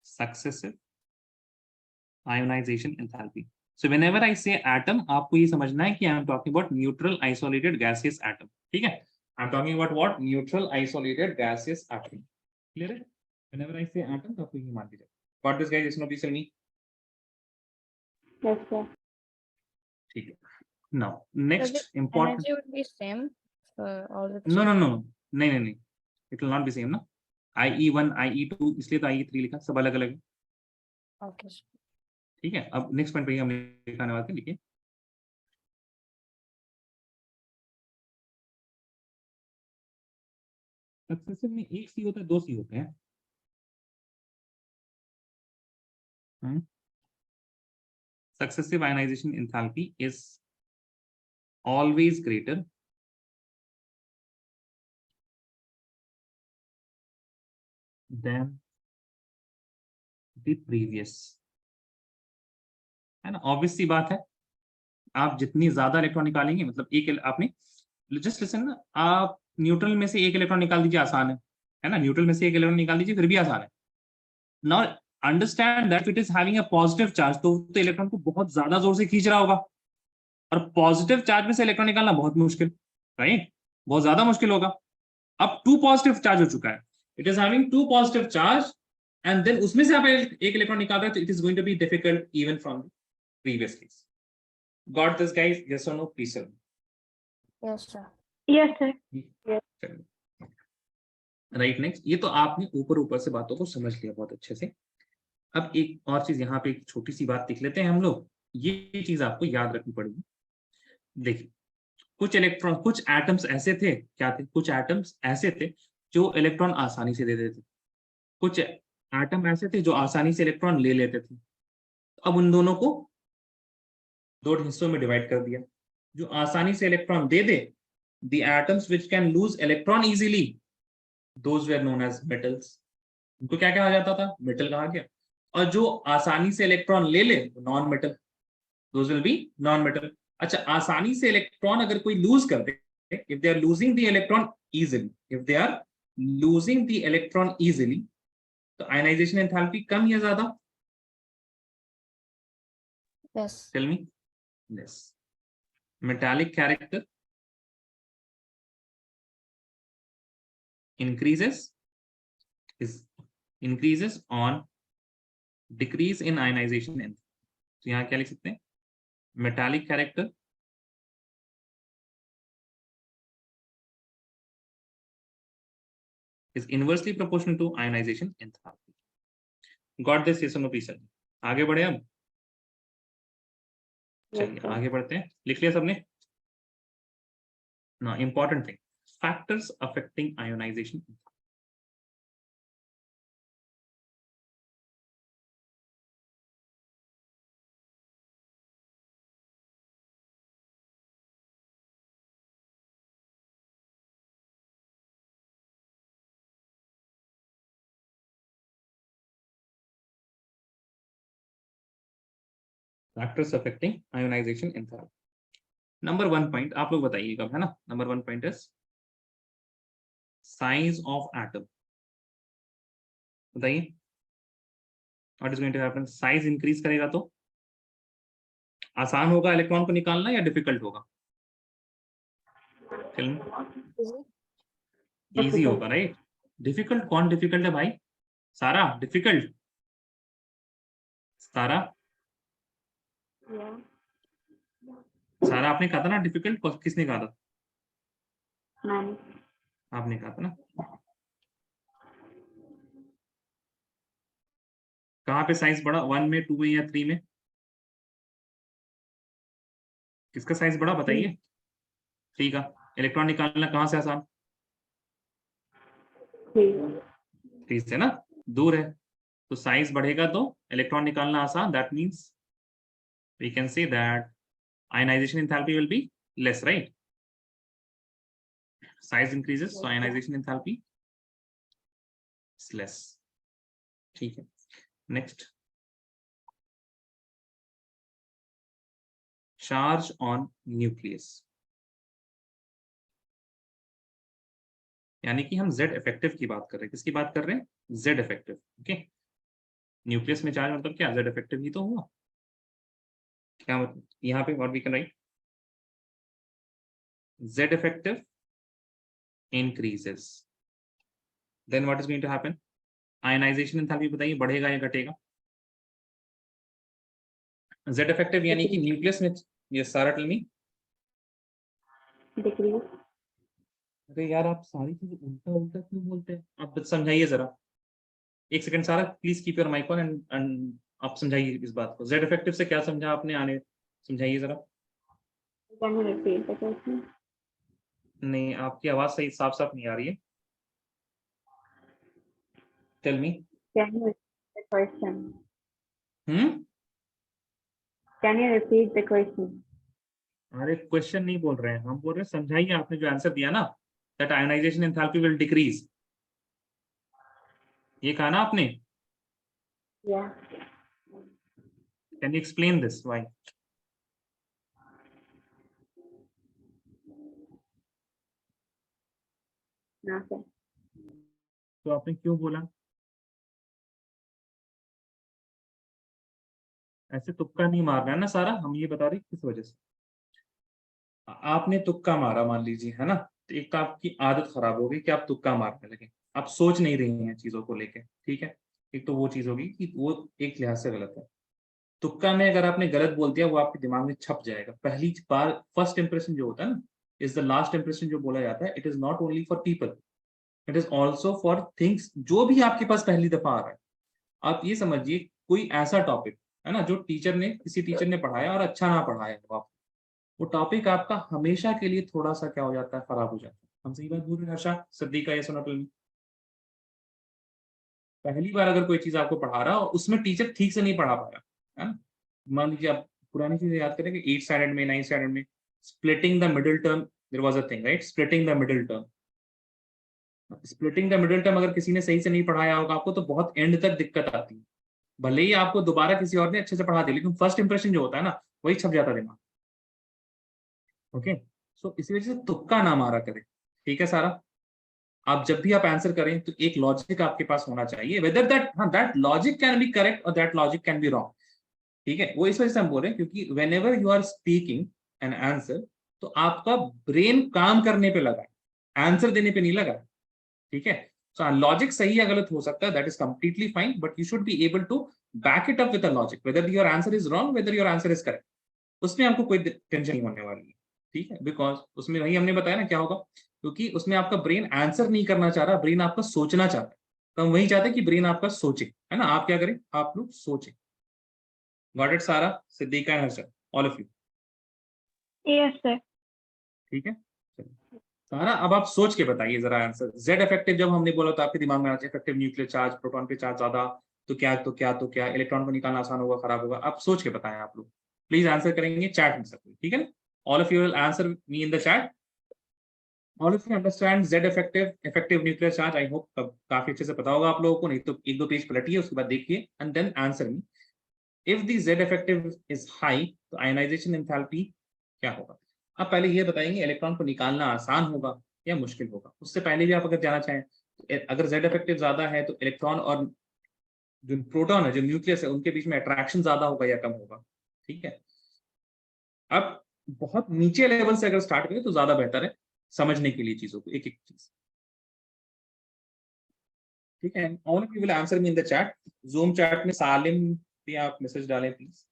successive ionization enthalpy. So whenever I say atom, आपको ये समझना है कि I am talking about neutral isolated gaseous atom, ठीक है? I am talking about what? Neutral isolated gaseous atom. Clear है? Whenever I say atom, तो आपको ये मान लीजिए। Got this guys? Please tell me. Yes, sir. ठीक है। Now So next the important. energy would be same for all the No, three. no, no, नहीं, it will not be same ना। IE1, IE2, इसलिए तो IE3 लिखा, सब अलग अलग है, Okay. sir. ठीक है? अब नेक्स्ट पॉइंट पे हम लिखाने वाले थे, लिखिए सक्सेसिव में एक सी होता है, दो सी होते हैं। Successive ionization enthalpy is always greater than the previous, है ना? ऑब्वियस सी बात है, आप जितनी ज्यादा इलेक्ट्रॉन निकालेंगे, मतलब एक आपने जस्ट लिसन ना, आप न्यूट्रल में से एक इलेक्ट्रॉन निकाल दीजिए, आसान है ना, न्यूट्रल में से एक इलेक्ट्रॉन निकाल दीजिए फिर भी आसान है। Now understand that it is having a positive charge, तो इलेक्ट्रॉन को बहुत ज्यादा जोर से खींच रहा होगा, और पॉजिटिव चार्ज में से इलेक्ट्रॉन निकालना बहुत मुश्किल, राइट, बहुत ज्यादा मुश्किल होगा। अब 2 पॉजिटिव चार्ज हो चुका है, it is having 2 positive charge, and then उसमें से आप एक इलेक्ट्रॉन निकाल रहे हैं, तो it is going to be difficult even from previous case. Got this guys? Yes और no, please sir. Yes, sir. Yes, sir. Right, next. ये तो आपने ऊपर ऊपर से बातों को समझ लिया बहुत अच्छे से। अब एक और चीज यहाँ पे, एक छोटी सी बात लिख लेते हैं हम लोग, ये चीज आपको याद रखनी पड़ेगी। देखिए, कुछ इलेक्ट्रॉन, कुछ एटम्स ऐसे थे, क्या थे, कुछ एटम्स ऐसे थे जो इलेक्ट्रॉन आसानी से दे देते थे, कुछ एटम ऐसे थे जो आसानी से इलेक्ट्रॉन ले लेते थे। अब उन दोनों को 2 हिस्सों में डिवाइड कर दिया। जो आसानी से इलेक्ट्रॉन दे दे, the atoms which can lose electron easily, those were known as metals. उनको क्या कहा जाता था? मेटल कहा गया। और जो आसानी से इलेक्ट्रॉन ले ले, non metal, those will be non metal. अच्छा, आसानी से इलेक्ट्रॉन अगर कोई लूज कर दे, if they are losing the electron easily, if they are losing the electron easily, तो ionization enthalpy कम या ज्यादा? Yes. Tell me. Yes. Metallic character increases on decrease in ionization enthalpy. तो यहाँ क्या लिख सकते हैं? Metallic character is inversely proportional to ionization enthalpy. Got this? Yes or no, please sir? आगे बढ़े अब? चलिए आगे बढ़ते हैं। लिख लिया सबने? Now, important thing, factors affecting ionization. Factors affecting ionization enthalpy. Number 1 point आप लोग बताइएगा, है ना। Number 1 point is size of atom. बताइए, what is going to happen? Size increase करेगा तो आसान होगा इलेक्ट्रॉन को निकालना या डिफिकल्ट होगा? इजी होगा, राइट। डिफिकल्ट कौन डिफिकल्ट है भाई? सारा डिफिकल्ट? सारा सारा आपने कहा था ना डिफिकल्ट? किसने कहा था? आपने कहा था ना। कहाँ पे साइज बढ़ा? 1 में, 2 में या 3 में? किसका साइज बढ़ा बताइए? 3 का। इलेक्ट्रॉन निकालना कहाँ से आसान? 3 से ना, दूर है, तो साइज बढ़ेगा तो इलेक्ट्रॉन निकालना आसान। That means we can say that ionization enthalpy will be less, right? Size increases, so ionization enthalpy is less. ठीक है, next, charge on nucleus, यानी कि हम Z effective की बात कर रहे हैं। किसकी बात कर रहे हैं? Z effective, okay. न्यूक्लियस में चार्ज मतलब क्या? Z effective ही तो हुआ। क्या मतलब यहाँ पे? what we can write? Z effective increases, then what is going to happen? Ionization enthalpy बताइए, बढ़ेगा या घटेगा? Z effective यानी कि न्यूक्लियस में, ये सारा टेल मी। अरे यार, आप सारी चीजें उल्टा उल्टा क्यों बोलते हैं? आप समझाइए जरा, एक second Sara, please keep your mic on and आप समझाइए इस बात को। Z effective से क्या समझा आपने? आने समझाइए जरा। नहीं, आपकी आवाज सही साफ साफ नहीं आ रही है। Tell me. Can you repeat the question? Can you repeat the question? अरे क्वेश्चन नहीं बोल रहे हैं हम, बोल रहे हैं समझाइए। आपने जो आंसर दिया ना, that ionisation enthalpy will decrease, ये कहा ना आपने। Yeah. Can you explain this why? No, sir. तो आपने क्यों बोला? ऐसे तुक्का नहीं मारना है ना सारा, हम ये बता रहे किस वजह से। आपने तुक्का मारा मान लीजिए, है ना, तो एक तो आपकी आदत खराब होगी कि आप तुक्का मारने लगे, आप सोच नहीं रही हैं चीजों को लेके, ठीक है। एक तो वो चीज होगी कि वो एक लिहाज से गलत है। तुक्का में अगर आपने गलत बोल दिया वो आपके दिमाग में छप जाएगा। पहली बार फर्स्ट इंप्रेशन जो होता है ना इज द लास्ट इंप्रेशन जो बोला जाता है। It is not only for people, it is also for things जो भी आपके पास पहली दफा आ रहा है। आप ये समझिए कोई ऐसा टॉपिक है ना जो टीचर ने किसी टीचर ने पढ़ाया और अच्छा ना पढ़ाया हो आप, वो टॉपिक आपका हमेशा के लिए थोड़ा सा क्या हो जाता है, खराब हो जाता है। हम सही बात बोल रहे हैं हर्षा, सिद्दीका, ये सुना तुमने? पहली बार अगर कोई चीज आपको पढ़ा रहा और उसमें टीचर ठीक से नहीं पढ़ा पाया, है ना, मान लीजिए आप पुरानी चीजें याद करें कि 8th स्टैंडर्ड में 9th स्टैंडर्ड में splitting the middle term there was a thing, right, splitting the middle term. Splitting the middle term अगर किसी ने सही से नहीं पढ़ाया होगा आपको तो बहुत एंड तक दिक्कत आती है। भले ही आपको दोबारा किसी और ने अच्छे से पढ़ा दिया लेकिन फर्स्ट इंप्रेशन जो होता है ना वही छप जाता है दिमाग। ओके, सो इसी वजह से तुक्का ना मारा करें, ठीक है सारा। आप जब भी आप आंसर करें तो एक लॉजिक आपके पास होना चाहिए, whether that logic can be correct और that logic can be wrong, ठीक है। वो इस वजह से हम बोल रहे हैं क्योंकि whenever you are speaking an answer तो आपका ब्रेन काम करने पे लगा है, आंसर देने पे नहीं लगा है, ठीक है। सो लॉजिक सही या गलत हो सकता है, that is completely fine, but you should be able to back it up with a logic, whether your answer is wrong whether your answer is correct. उसमें आपको कोई टेंशन नहीं होने वाली है, ठीक है, बिकॉज उसमें वही हमने बताया ना क्या होगा, क्योंकि उसमें आपका ब्रेन आंसर नहीं करना चाह रहा, ब्रेन आपका सोचना चाहता है। तो हम वही चाहते हैं कि ब्रेन आपका सोचे, है ना, आप क्या करें, आप लोग सोचें। गॉट इट सारा, Siddiqa and Harshad, all of you, Yes, sir. ठीक है। चलिए सारा, अब आप सोच के बताइए जरा आंसर। जेड इफेक्टिव जब हमने बोला तो आपके दिमाग में आ जाए इफेक्टिव न्यूक्लियर चार्ज, प्रोटॉन पे चार्ज ज्यादा, तो क्या तो क्या तो क्या, इलेक्ट्रॉन को निकालना आसान होगा खराब होगा। आप सोच के बताएं, आप लोग प्लीज आंसर करेंगे चैट में सब, ठीक है। All of you will answer me in the chat. All of you understand Z effective nuclear charge, I hope काफी अच्छे से पता होगा आप लोगों को, नहीं तो एक दो पेज पलटिए उसके बाद देखिए and then answer me. If the Z effective is high तो आयनाइजेशन एंथैल्पी क्या होगा। आप पहले ये बताएंगे इलेक्ट्रॉन को निकालना आसान होगा या मुश्किल होगा। उससे पहले भी आप अगर जाना चाहें तो अगर जेड इफेक्टिव ज्यादा है तो इलेक्ट्रॉन और जो प्रोटॉन है, जो न्यूक्लियस है, उनके बीच में अट्रैक्शन ज्यादा होगा या कम होगा, ठीक है। अब बहुत नीचे लेवल से अगर स्टार्ट करें तो ज्यादा बेहतर है समझने के लिए चीजों को, एक एक चीज, ठीक है। All of you will answer me in the chat. Zoom chat में सालिम भी आप मैसेज डालें प्लीज।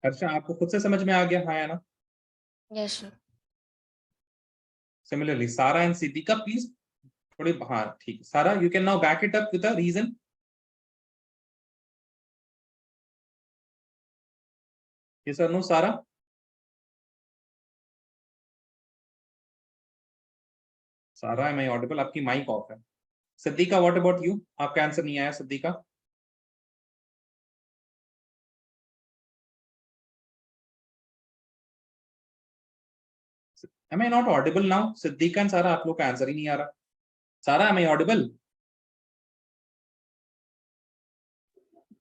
हर्षा आपको खुद से समझ में आ गया, हाँ या ना? Yes, sir. Similarly Sara and Siddiqa please थोड़े, हाँ ठीक है Sara, you can now back it up with a reason. Yes और no Sara? Sara am I audible? आपकी माइक ऑफ है। सिद्दीका व्हाट अबाउट यू, आपका आंसर नहीं आया Siddiqa? Am I not audible now? Siddiqa and Sara, आप लोग का आंसर ही नहीं आ रहा। Sara am I audible?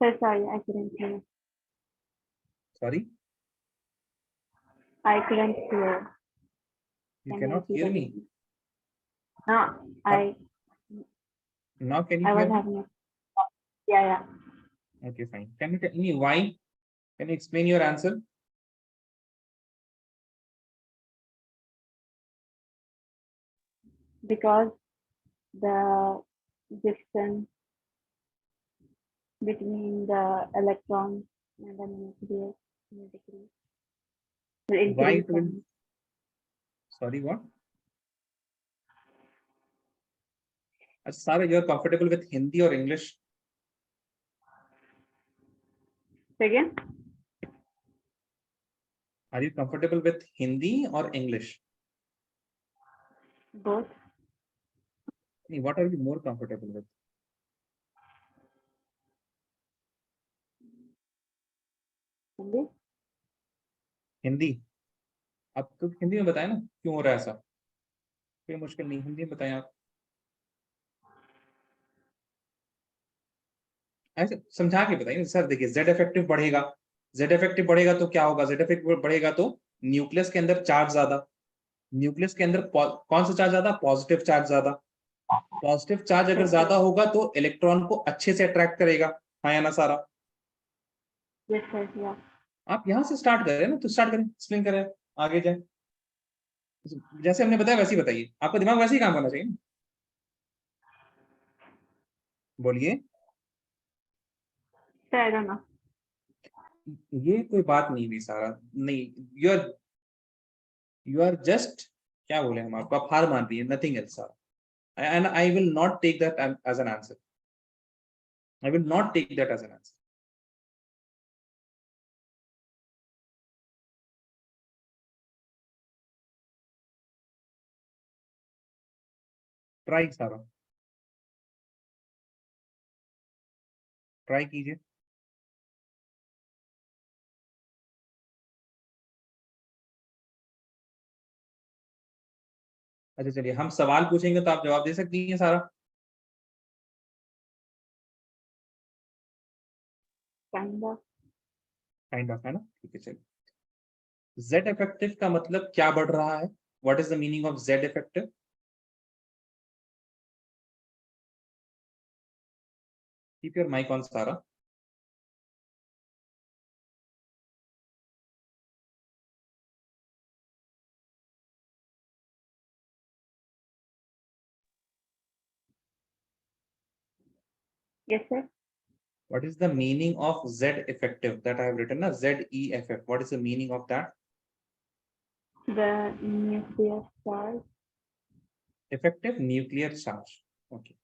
Sir, sorry, I couldn't hear. Sorry, I couldn't hear. You Can can you not repeat hear me? again? No, I now can you I hear was me? having a yeah. Okay, fine. Can you tell me why? Can you explain your answer? Because the distance between the electrons and the nucleus will decrease. Will Why increase. it will? Sorry, what? Sara, you are comfortable with Hindi or English? Say again? Are you comfortable with Hindi or English? Both. What are you more comfortable with? Hindi? Hindi? आप तो हिंदी में बताएं ना क्यों हो रहा है ऐसा, कोई मुश्किल नहीं, हिंदी में बताएं आप। ऐसे समझा के बताइए सर। देखिए जेड इफेक्टिव बढ़ेगा, जेड इफेक्टिव बढ़ेगा तो क्या होगा, जेड इफेक्टिव बढ़ेगा तो न्यूक्लियस के अंदर चार्ज ज्यादा, न्यूक्लियस के अंदर कौन सा चार्ज ज्यादा, पॉजिटिव चार्ज ज्यादा। पॉजिटिव चार्ज अगर ज्यादा होगा तो इलेक्ट्रॉन को अच्छे से अट्रैक्ट करेगा, हाँ या ना सारा। यस सर, या आप यहाँ से स्टार्ट करें ना, तो स्टार्ट करें, एक्सप्लेन करें, आगे जाए। जैसे हमने बताया वैसे ही बताइए, आपका दिमाग वैसे ही काम करना चाहिए ना। बोलिए। Sir I don't know. ये कोई बात नहीं हुई सारा, नहीं, यू आर जस्ट, क्या बोले हम आपको, आप हार मान रही है, nothing else Sara. And I will not take that as an answer, I will not take that as an answer. Try Sara, try कीजिए। अच्छा चलिए, हम सवाल पूछेंगे तो आप जवाब दे सकती हैं सारा। काइंड ऑफ, है ना, ठीक है चलिए। जेड इफेक्टिव का मतलब क्या बढ़ रहा है, what is the meaning of Z effective? Keep your mic on Sara. Yes sir, What is the meaning of Z effective that I have written? Na ZEFF. What is the meaning of that? the nuclear charge. Effective nuclear charge. Okay.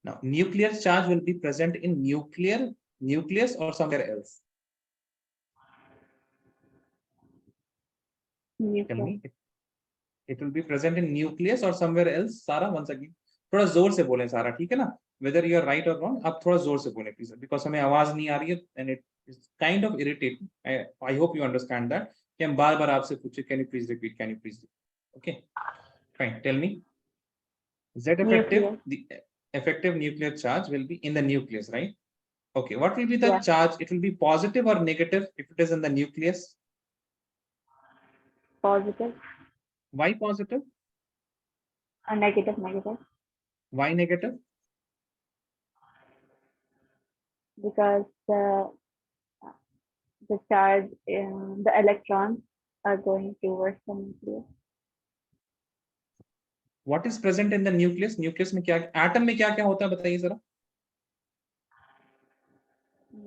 Now, nuclear charge will be present in nucleus or somewhere else. Tell Nuclear. me. It will be present in nucleus or somewhere else. Sara, once again. थोड़ा जोर से बोलें सारा, ठीक है ना? Whether you are right or wrong, आप थोड़ा जोर से बोलें please, because हमें आवाज नहीं आ रही है and it is kind of irritating. I hope you understand that. कि हम बार-बार आपसे पूछे, can you please repeat? Can you please repeat? Okay. Fine. Tell me. Z effective, Nuclear. the effective nuclear charge will be in the nucleus, right? Okay. What will be the Yeah. charge? It will be positive or negative if it is in the nucleus? Positive. Why positive? Negative, negative. Why negative? Because the charge, the electrons are going towards the nucleus. What is present in the nucleus? Nucleus में क्या, atom में क्या क्या होता है बताइए जरा।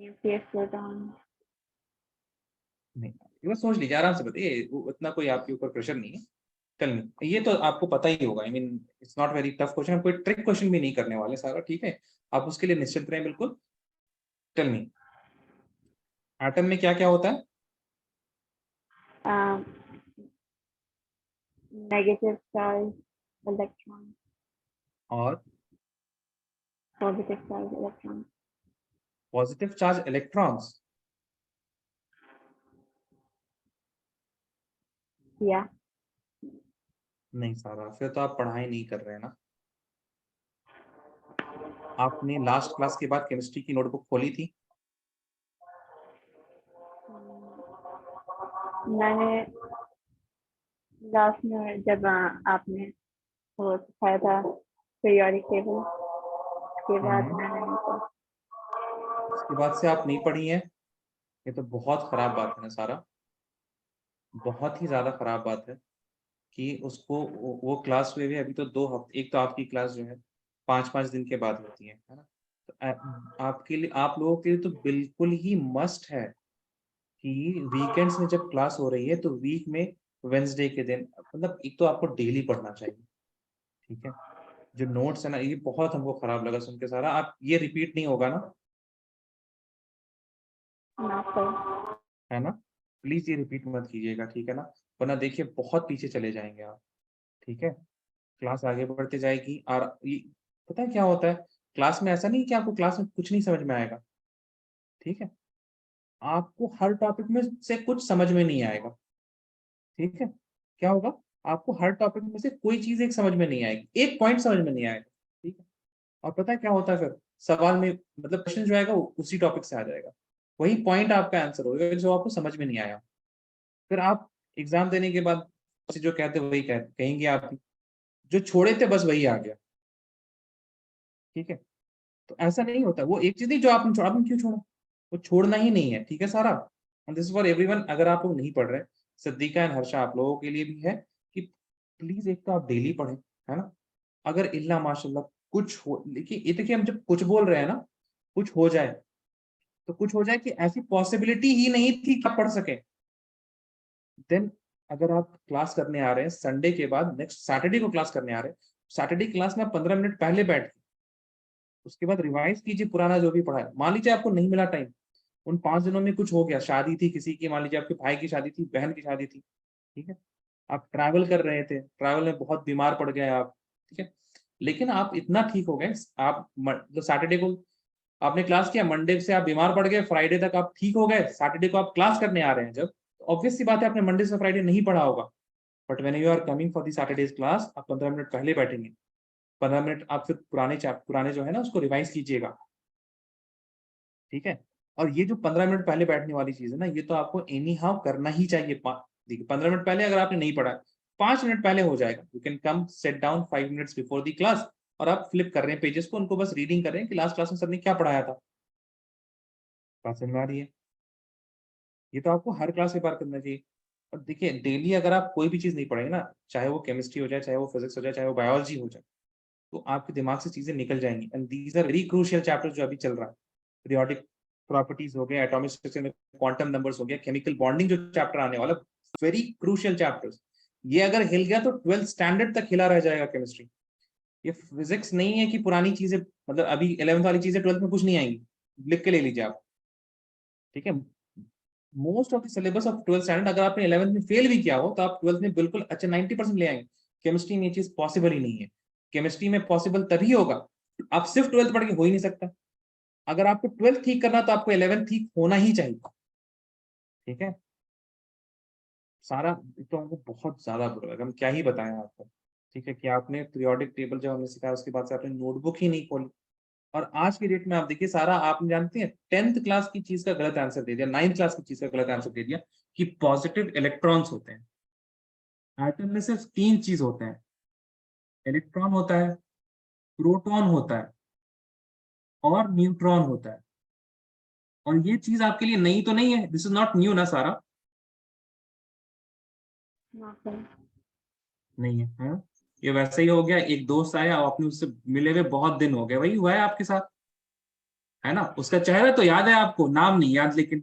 Nucleus proton. नहीं, ये सोच लीजिए, आराम से बताइए, उतना कोई आपके ऊपर प्रेशर नहीं है। चल नहीं, ये तो आपको पता ही होगा। I mean it's not very tough question, कोई ट्रिक क्वेश्चन भी नहीं करने वाले सारा, ठीक है? आप उसके लिए निश्चिंत रहें बिल्कुल। टेल मी, एटम में क्या क्या होता है? Negative charge electron. और Positive charge electron. Positive charge electrons. Yeah. नहीं सारा, फिर तो आप पढ़ाई नहीं कर रहे हैं ना। आपने लास्ट क्लास के बाद केमिस्ट्री की नोटबुक खोली थी? मैंने लास्ट में जब आपने वो सिखाया था पीरियोडिक टेबल, उसके बाद मैंने नहीं पढ़ा। उसके बाद से आप नहीं पढ़ी हैं? ये तो बहुत खराब बात है ना सारा, बहुत ही ज्यादा खराब बात है कि उसको वो क्लास हुए हुए अभी तो 2 हफ्ते, एक तो आपकी क्लास जो है 5-5 दिन के बाद होती है ना? तो आपके लिए, आप लोगों के लिए तो बिल्कुल ही मस्ट है कि वीकेंड्स में जब क्लास हो रही है तो वीक में वेंसडे के दिन, मतलब एक तो आपको डेली पढ़ना चाहिए, ठीक है? जो नोट्स है ना, ये बहुत हमको खराब लगा सुन के सारा। आप ये रिपीट नहीं होगा ना, ना सर। है ना? प्लीज ये रिपीट मत कीजिएगा, ठीक है ना? वरना देखिए बहुत पीछे चले जाएंगे आप, ठीक है? क्लास आगे बढ़ते जाएगी और ये पता है क्या होता है, क्लास में ऐसा नहीं कि आपको क्लास में कुछ नहीं समझ में आएगा, ठीक है? आपको हर टॉपिक में से कुछ समझ में नहीं आएगा, ठीक है? क्या होगा, आपको हर टॉपिक में से कोई चीज एक समझ में नहीं आएगी, एक पॉइंट समझ में नहीं आएगा, ठीक है? और पता है क्या होता है फिर, सवाल में मतलब क्वेश्चन जो आएगा वो उसी टॉपिक से आ जाएगा, वही पॉइंट आपका आंसर होगा जो आपको समझ में नहीं आया। फिर आप एग्जाम देने के बाद जो कहते वही कहेंगे आप भी, जो छोड़े थे बस वही आ गया। ठीक है, तो ऐसा नहीं होता। वो एक चीज नहीं जो आपने छोड़ा, आपने क्यों छोड़ा, वो छोड़ना ही नहीं है। ठीक है सारा, दिस इज फॉर एवरीवन। अगर आप लोग नहीं पढ़ रहे, सिद्दीका एंड हर्षा आप लोगों के लिए भी है कि प्लीज एक तो आप डेली पढ़ें, है ना। अगर इल्ला माशाल्लाह कुछ हो, देखिए हम जब कुछ बोल रहे हैं ना, कुछ हो जाए तो कुछ हो जाए कि ऐसी पॉसिबिलिटी ही नहीं थी कि आप पढ़ सके, देन अगर आप क्लास करने आ रहे हैं संडे के बाद, नेक्स्ट सैटरडे को क्लास करने आ रहे हैं, सैटरडे क्लास में आप 15 मिनट पहले बैठ के उसके बाद रिवाइज कीजिए पुराना जो भी पढ़ा है। मान लीजिए आपको नहीं मिला टाइम, उन 5 दिनों में कुछ हो गया, शादी थी किसी की, मान लीजिए आपके भाई की शादी थी, बहन की शादी थी, ठीक है, आप ट्रैवल कर रहे थे, ट्रैवल में बहुत बीमार पड़ गए आप, ठीक है, लेकिन आप इतना ठीक हो गए, आप तो सैटरडे को आपने क्लास किया, मंडे से आप बीमार पड़ गए, फ्राइडे तक आप ठीक हो गए, सैटरडे को आप क्लास करने आ रहे हैं, जब ऑब्वियस सी बात है आपने मंडे से फ्राइडे नहीं पढ़ा होगा, but when you are coming for the Saturday's class, आप 15 मिनट पहले बैठेंगे, 15 मिनट आप फिर पुराने जो है ना उसको रिवाइज कीजिएगा। ठीक है, और ये जो 15 मिनट पहले बैठने वाली चीज है ना, ये तो आपको एनी हाउ करना ही चाहिए। देखिए 15 मिनट पहले अगर आपने नहीं पढ़ा, 5 मिनट पहले हो जाएगा, you can come set down 5 minutes before the class, और आप फ्लिप कर रहे हैं पेजेस को, उनको बस रीडिंग कर रहे हैं कि लास्ट क्लास में सर ने क्या पढ़ाया था, बात समझ में आ रही है। ये तो आपको हर क्लास में बार करना चाहिए। और देखिए डेली अगर आप कोई भी चीज नहीं पढ़ेंगे ना, चाहे वो केमिस्ट्री हो जाए, चाहे वो फिजिक्स हो जाए, चाहे वो बायोलॉजी हो जाए, तो आपके दिमाग से चीजें निकल जाएंगी। And these are very crucial chapters जो अभी चल रहा है, पीरियोडिक प्रॉपर्टीज हो गया, एटॉमिक स्ट्रक्चर में क्वांटम नंबर्स हो गया, केमिकल बॉन्डिंग जो चैप्टर आने वाला, वेरी क्रूशियल चैप्टर्स। ये अगर हिल गया तो 12th स्टैंडर्ड तक हिला रह जाएगा केमिस्ट्री। ये फिजिक्स नहीं है कि पुरानी चीजें, मतलब अभी 11th वाली चीजें 12th में कुछ नहीं आएंगी, लिख के ले लीजिए आप। ठीक है, most of the syllabus of 12th standard अगर आपने 11th में फेल भी किया हो तो आप 12th में बिल्कुल अच्छा 90% ले आएंगे। केमिस्ट्री में ये चीज पॉसिबल ही नहीं है। केमिस्ट्री में पॉसिबल तभी होगा, आप सिर्फ 12th पढ़ के हो ही नहीं सकता। अगर आपको 12th ठीक करना तो आपको 11th ठीक होना ही चाहिए। ठीक है, सारा तो हमको बहुत ज्यादा बुरा लगा, हम क्या ही बताएं आपको। ठीक है, कि आपने पीरियोडिक टेबल जब हमने सिखाया उसके बाद से आपने नोटबुक ही नहीं खोली, और आज की डेट में आप देखिए सारा, आप जानते हैं 10th क्लास की चीज का गलत आंसर दे दिया, 9th क्लास की चीज का गलत आंसर दे दिया, कि पॉजिटिव इलेक्ट्रॉन्स होते हैं। एटम में सिर्फ 3 चीज होते हैं, इलेक्ट्रॉन होता है, प्रोटॉन होता है, और न्यूट्रॉन होता है। और ये चीज आपके लिए नई तो नहीं है, दिस इज नॉट न्यू ना सारा, नहीं है, है? ये वैसे ही हो गया, एक दोस्त आया और आपने उससे मिले हुए बहुत दिन हो गए, वही हुआ है आपके साथ, है ना। उसका चेहरा तो याद है आपको, नाम नहीं याद, लेकिन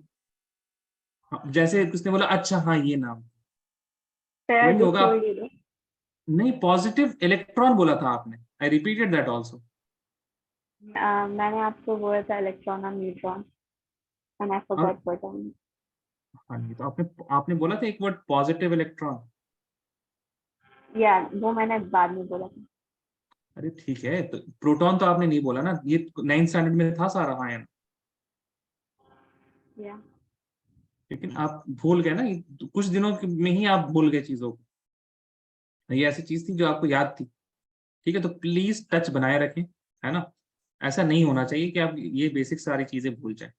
जैसे उसने बोला अच्छा हाँ ये नाम, वही होगा। नहीं, पॉजिटिव इलेक्ट्रॉन बोला था आपने, आई रिपीटेड दैट आल्सो। मैंने आपको बोला था इलेक्ट्रॉन और neutron, and I forgot proton. हाँ जी, तो आपने आपने बोला था एक वर्ड पॉजिटिव इलेक्ट्रॉन। या वो मैंने बाद में बोला था। अरे ठीक है, तो प्रोटॉन तो आपने नहीं बोला ना, ये 9th स्टैंडर्ड में था सारा, हाँ यार। या लेकिन आप भूल गए ना, ये कुछ दिनों में ही आप भूल गए चीजों को। ये ऐसी चीज थी जो आपको याद थी। ठीक है, तो प्लीज टच बनाए रखें, है ना। ऐसा नहीं होना चाहिए कि आप ये बेसिक सारी चीजें भूल जाए।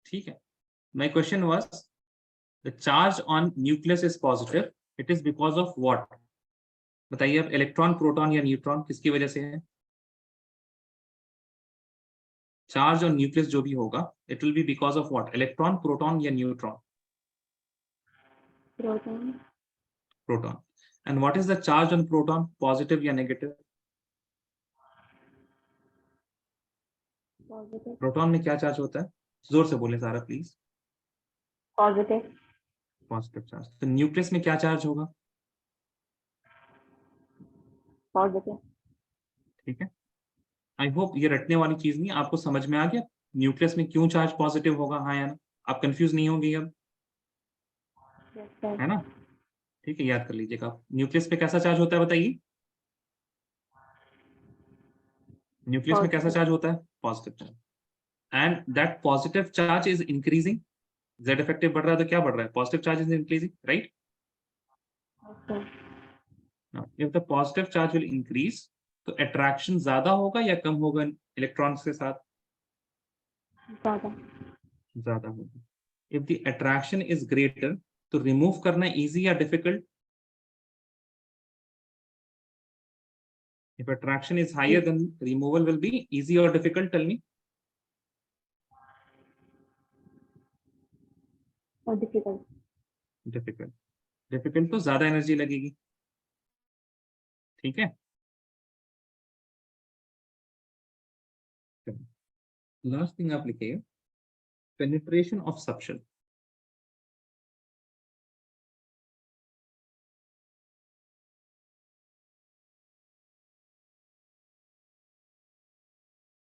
ठीक है, my question was the charge on nucleus is positive, it is because of what. बताइए अब, इलेक्ट्रॉन, प्रोटॉन या न्यूट्रॉन, किसकी वजह से है चार्ज ऑन न्यूक्लियस जो भी होगा, it will be because of what, electron, proton या neutron. Proton. Proton. And what is the charge on proton, positive या नेगेटिव। पॉजिटिव। प्रोटॉन में क्या चार्ज होता है, जोर से बोले Sara please. Positive. Positive charge. तो न्यूक्लियस में क्या चार्ज होगा। पॉजिटिव। ठीक है, आई होप ये रटने वाली चीज नहीं, आपको समझ में आ गया न्यूक्लियस में क्यों चार्ज पॉजिटिव होगा, हाँ या ना। आप कंफ्यूज नहीं होंगे अब, है ना। ठीक है, याद कर लीजिएगा आप, न्यूक्लियस पे कैसा चार्ज होता है बताइए। न्यूक्लियस में कैसा चार्ज होता है, positive charge. And that positive charge is increasing, Z effective बढ़ रहा है तो क्या बढ़ रहा है, positive charge is increasing, right. If the positive charge will increase, तो अट्रैक्शन ज्यादा होगा या कम होगा इलेक्ट्रॉन्स के साथ, ज्यादा होगी। If the attraction is greater, तो रिमूव करना इजी या difficult? If attraction is higher, then removal will be easy or difficult? Tell me. और डिफिकल्ट। Difficult. Difficult तो ज्यादा एनर्जी लगेगी, ठीक है। लास्ट थिंग आप लिखिए, पेनिट्रेशन ऑफ सबशेल।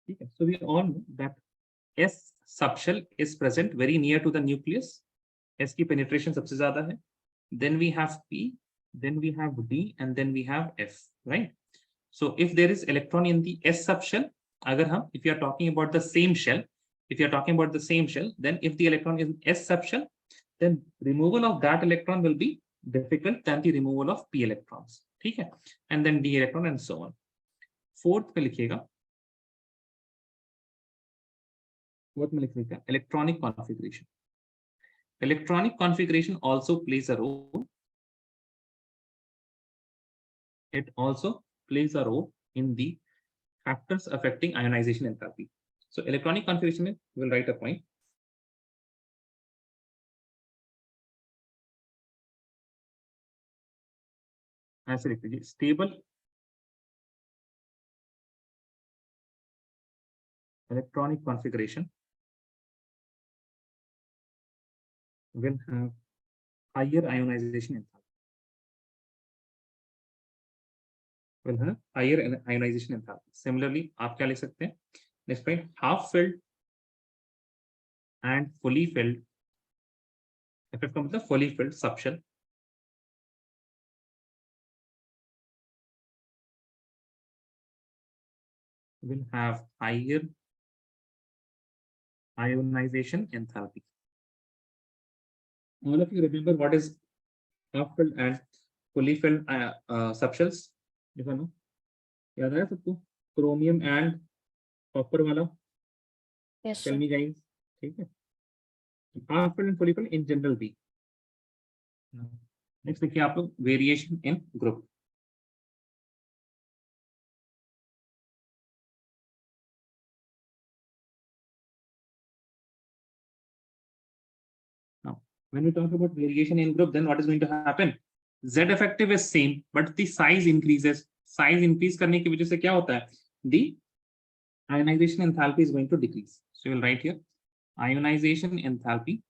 ठीक है, so we all know that S subshell is present very near to the nucleus. S की penetration सबसे ज्यादा है, then we have P, then we have D, and then we have F, right? So if there is electron in the S subshell, अगर हम, if you are talking about the same shell, if you are talking about the same shell, then if the electron is in S subshell, then removal of that electron will be difficult than the removal of P electrons, ठीक है, and then D electron and so on. Fourth पे लिखिएगा, what में लिख देगा, electronic configuration. Electronic configuration also plays a role. It also plays a role in the factors affecting ionization enthalpy. So electronic configuration में we'll write a point. ऐसे लिख दीजिए, stable electronic configuration will have higher ionization enthalpy. Will have higher ionization enthalpy. Similarly, आप क्या लिख सकते हैं? Next point, half filled and fully filled. FF का मतलब fully filled subshell will have higher ionization enthalpy. All of you remember what is half filled and fully filled subshells? If I know, याद आया सबको? Chromium and copper वाला? Yes, Tell sir. me guys, ठीक है? Half filled and fully filled in general B. Next देखिए आप लोग, variation in group. Now, when we talk about variation in group, then what is going to happen? Z effective is same, but the size increases. Size increase करने की वजह से क्या होता है? The ionization enthalpy is going to decrease. So you will write here, ionization enthalpy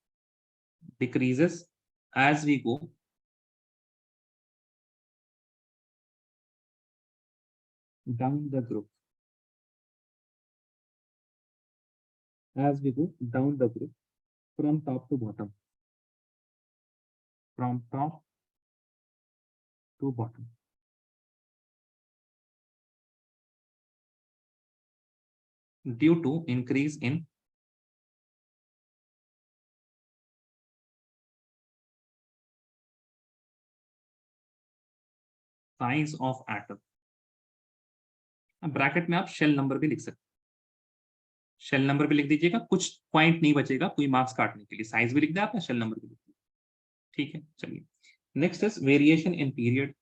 decreases as we go down the group. As we go down the group from top to bottom. From top to bottom. Due to increase in size of atom. Bracket में आप shell number भी लिख सकते हैं, shell number भी लिख दीजिएगा, कुछ पॉइंट नहीं बचेगा कोई मार्क्स काटने के लिए, साइज भी लिख दिया आपने, शेल नंबर भी लिख दिया, ठीक है। चलिए, next is variation in period.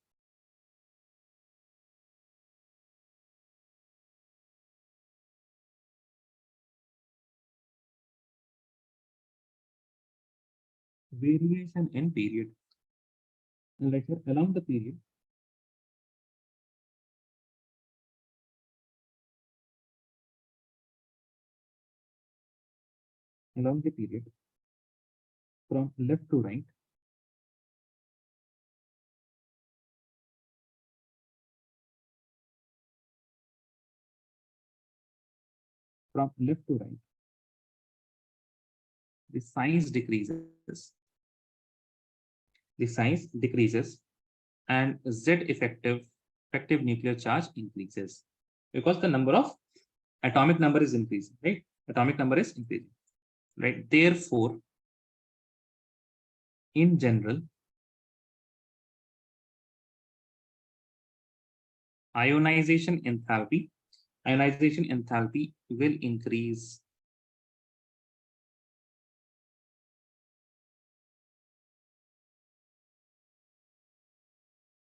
Variation in period, like along the period, along the period from left to right, from left to right, the size decreases, the size decreases, and Z effective nuclear charge increases because the number of atomic number is increasing, right? Atomic number is increasing, right? Therefore, in general, ionization enthalpy will increase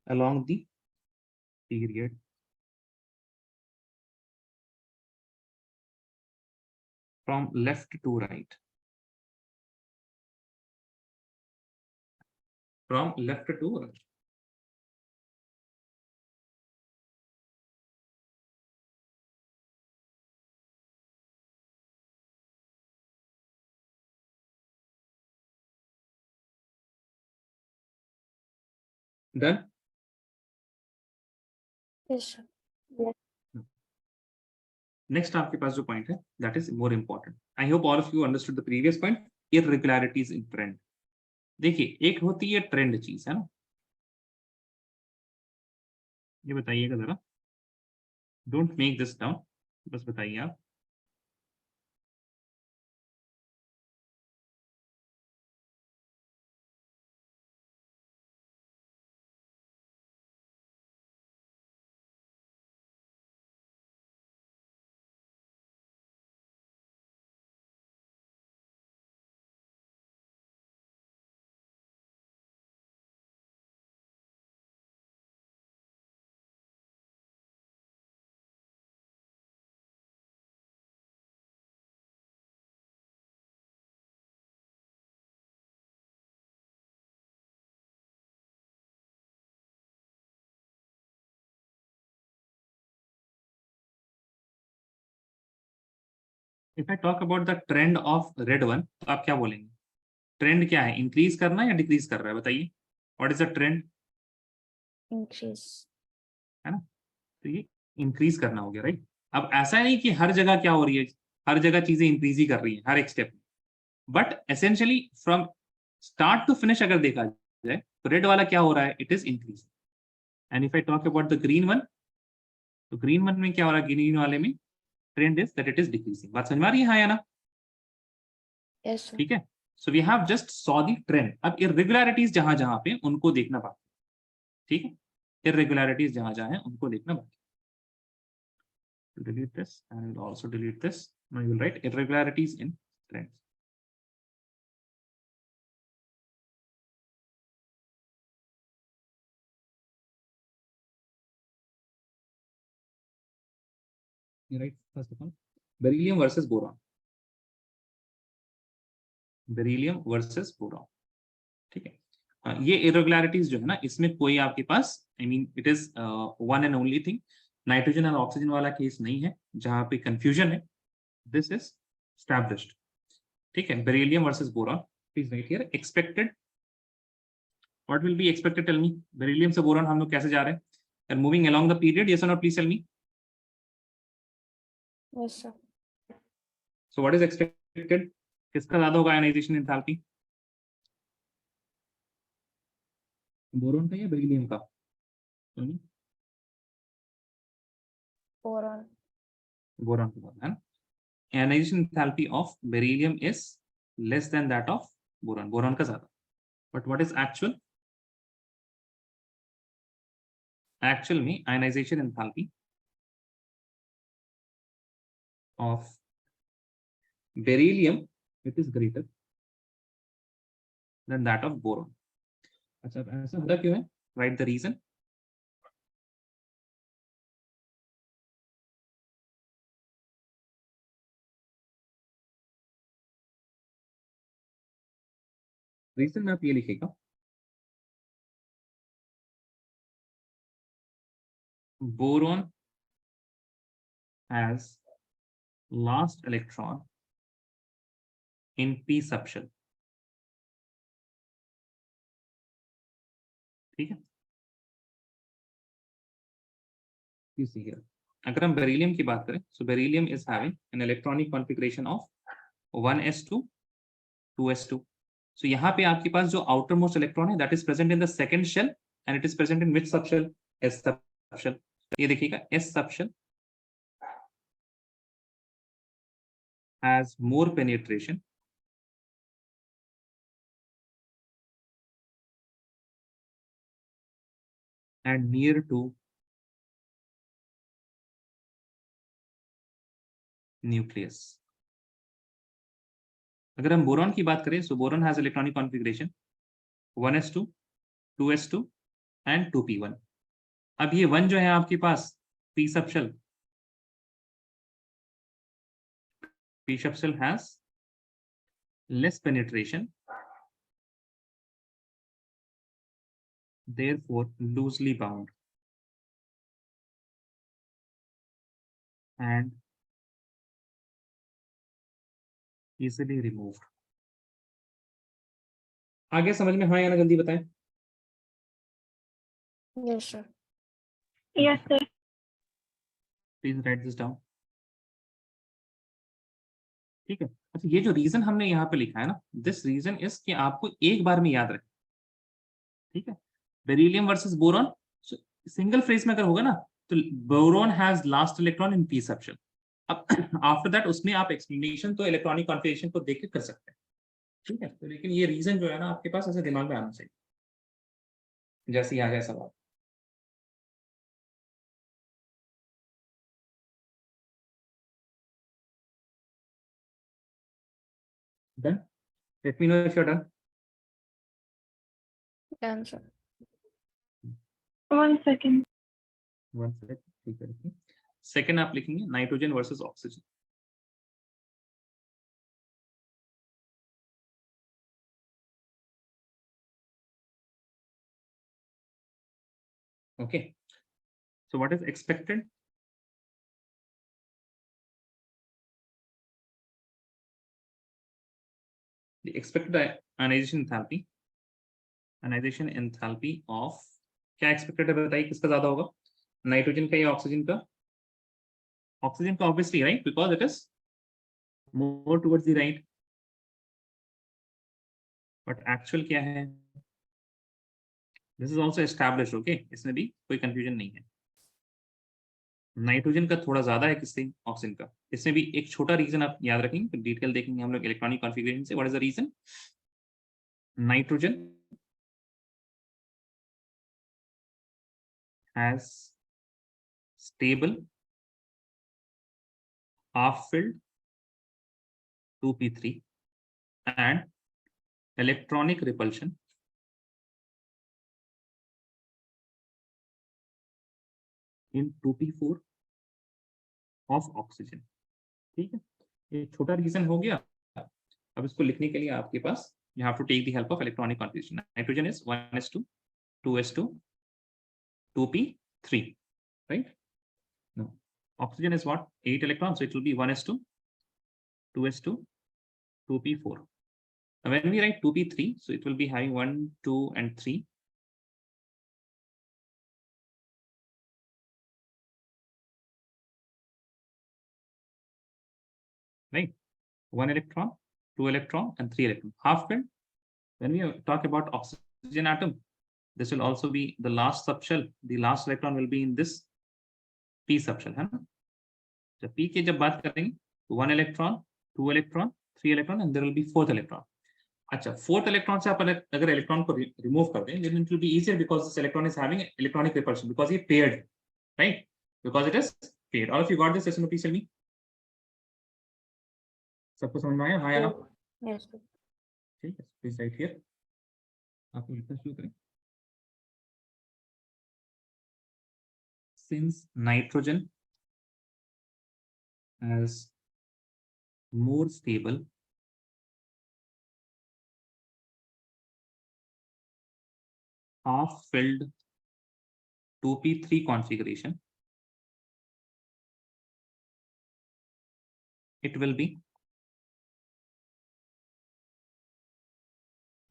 along the period from left to right. From left to right. Done? Yes, sir. Next आपके पास जो point है that is more important. I hope all of you understood the previous point, इररेगुलरिटीज in trend. देखिए एक होती है trend चीज, है ना, ये बताइएगा जरा, डोंट मेक दिस डाउन, बस बताइए आप. If I talk about the trend of red one, तो आप क्या बोलेंगे? ट्रेंड क्या है, इंक्रीज करना या डिक्रीज कर रहा है, बताइए. What is the trend? Increase. है ना, तो ये इंक्रीज करना हो गया, राइट. अब ऐसा नहीं कि हर जगह क्या हो रही है, हर जगह चीजें इंक्रीज ही कर रही है हर एक स्टेप में, but essentially from start to finish अगर देखा जाए तो रेड वाला क्या हो रहा है, it is increase. And if I talk about the green one, तो ग्रीन वन में क्या हो रहा है, ग्रीन वाले में trend is that it is decreasing. बात समझ में आ रही है, हाँ या ना? Yes, sir. ठीक है, so we have just saw the trend. अब इररेगुलरिटीज जहां जहां पे उनको देखना बाकी, ठीक है, इररेगुलरिटीज जहां जहां है उनको देखना बाकी. Delete this and we'll also delete this. Now you will write irregularities in trends. You write first of all beryllium versus boron. Beryllium versus boron. ठीक है. ये irregularities जो है ना, इसमें कोई आपके पास, I mean it is one and only thing. Nitrogen और ऑक्सीजन वाला केस नहीं है जहां पे कंफ्यूजन है. This is established. ठीक है, beryllium versus boron. Please write here expected. What will be expected, tell me. Beryllium से बोरॉन हम लोग कैसे जा रहे हैं, and moving along the period, yes और no, please tell me. Yes, sir. So what is expected, किसका ज्यादा होगा आयनाइजेशन एंथैल्पी, बोरॉन का या बेरिलियम का? Boron. बोरॉन का है ना. Ionization enthalpy of beryllium is less than that of boron, boron का ज्यादा. But what is actual, actual में ionization enthalpy of beryllium it is greater than that of boron. अच्छा, अब ऐसा होता क्यों है, राइट द रीजन. रीजन में आप ये लिखेगा, boron has last electron in p subshell. ठीक है, you see here. अगर हम बेरिलियम की बात करें, so beryllium is having an electronic configuration of 1s2 2s2. so यहाँ पे आपके पास जो outermost electron है that is present in the second shell and it is present in which subshell, s subshell. ये देखिएगा s subshell has more penetration and near to nucleus. अगर हम boron की बात करें, so boron has electronic configuration 1s2 2s2 and 2p1. अब ये 1 जो है आपके पास p subshell has less penetration, therefore loosely bound and easily removed. आगे समझ में हाँ या ना जल्दी बताएं. Yes, sir. Yes, sir. Please write this down. ठीक है. अच्छा, ये जो रीजन हमने यहाँ पे लिखा है ना, दिस रीजन इज कि आपको एक बार में याद रखें. ठीक है. Beryllium versus boron, single phrase में अगर होगा ना तो boron has last electron in P subshell. अब आफ्टर दैट उसमें आप एक्सप्लेनेशन तो इलेक्ट्रॉनिक कॉन्फ़िगरेशन को देख के कर सकते हैं. ठीक है. तो लेकिन ये रीजन जो है ना आपके पास ऐसे दिमाग में आना चाहिए जैसे ही आ जाए सवाल. Done. Let me know if you are done. Done, sir. 1 second. One second. ठीक है. देखिए सेकंड आप लिखेंगे nitrogen versus oxygen. Okay, so what is expected? The expected ionization enthalpy of क्या expected है बताइए, किसका ज्यादा होगा, नाइट्रोजन का या ऑक्सीजन का? ऑक्सीजन का obviously, right, because it is more towards the right. But actual क्या है? This is also established, okay, इसमें भी कोई confusion नहीं है. नाइट्रोजन का थोड़ा ज्यादा है किससे, ऑक्सीजन का. इसमें भी एक छोटा रीजन आप याद रखेंगे, तो डिटेल देखेंगे हम लोग इलेक्ट्रॉनिक कॉन्फ़िगरेशन से. What is the reason? Nitrogen has stable half filled 2p3 and electronic repulsion in 2p4 of oxygen. ठीक है. ये छोटा रीजन हो गया. अब इसको लिखने के लिए आपके पास you have to take the help of electronic configuration. Nitrogen is 1s2 2s2 2p3, right? No, oxygen is what, 8 electrons, so it will be 1s2 2s2 2p4. Now when we write 2p3, so it will be having 1 2 and 3. Right, 1 electron, 2 electron and 3 electron, half filled. When we talk about oxygen atom, this will also be the last subshell. The last electron will be in this p subshell, है ना. जब p के जब बात करेंगे तो 1 electron, 2 electron, 3 electron and there will be 4th electron. अच्छा, 4th electron से आप अगर इलेक्ट्रॉन को रिमूव कर दें, then it will be easier because this electron is having electronic repulsion because ये paired, right? Because it is paired. All of you got this? Yes or no, please tell me. सबको समझ में आया, हाँ या ना? Yes, sir. ठीक है. Please write here. आप लिखना शुरू करें. Since nitrogen has more stable half filled 2p3 configuration, it will be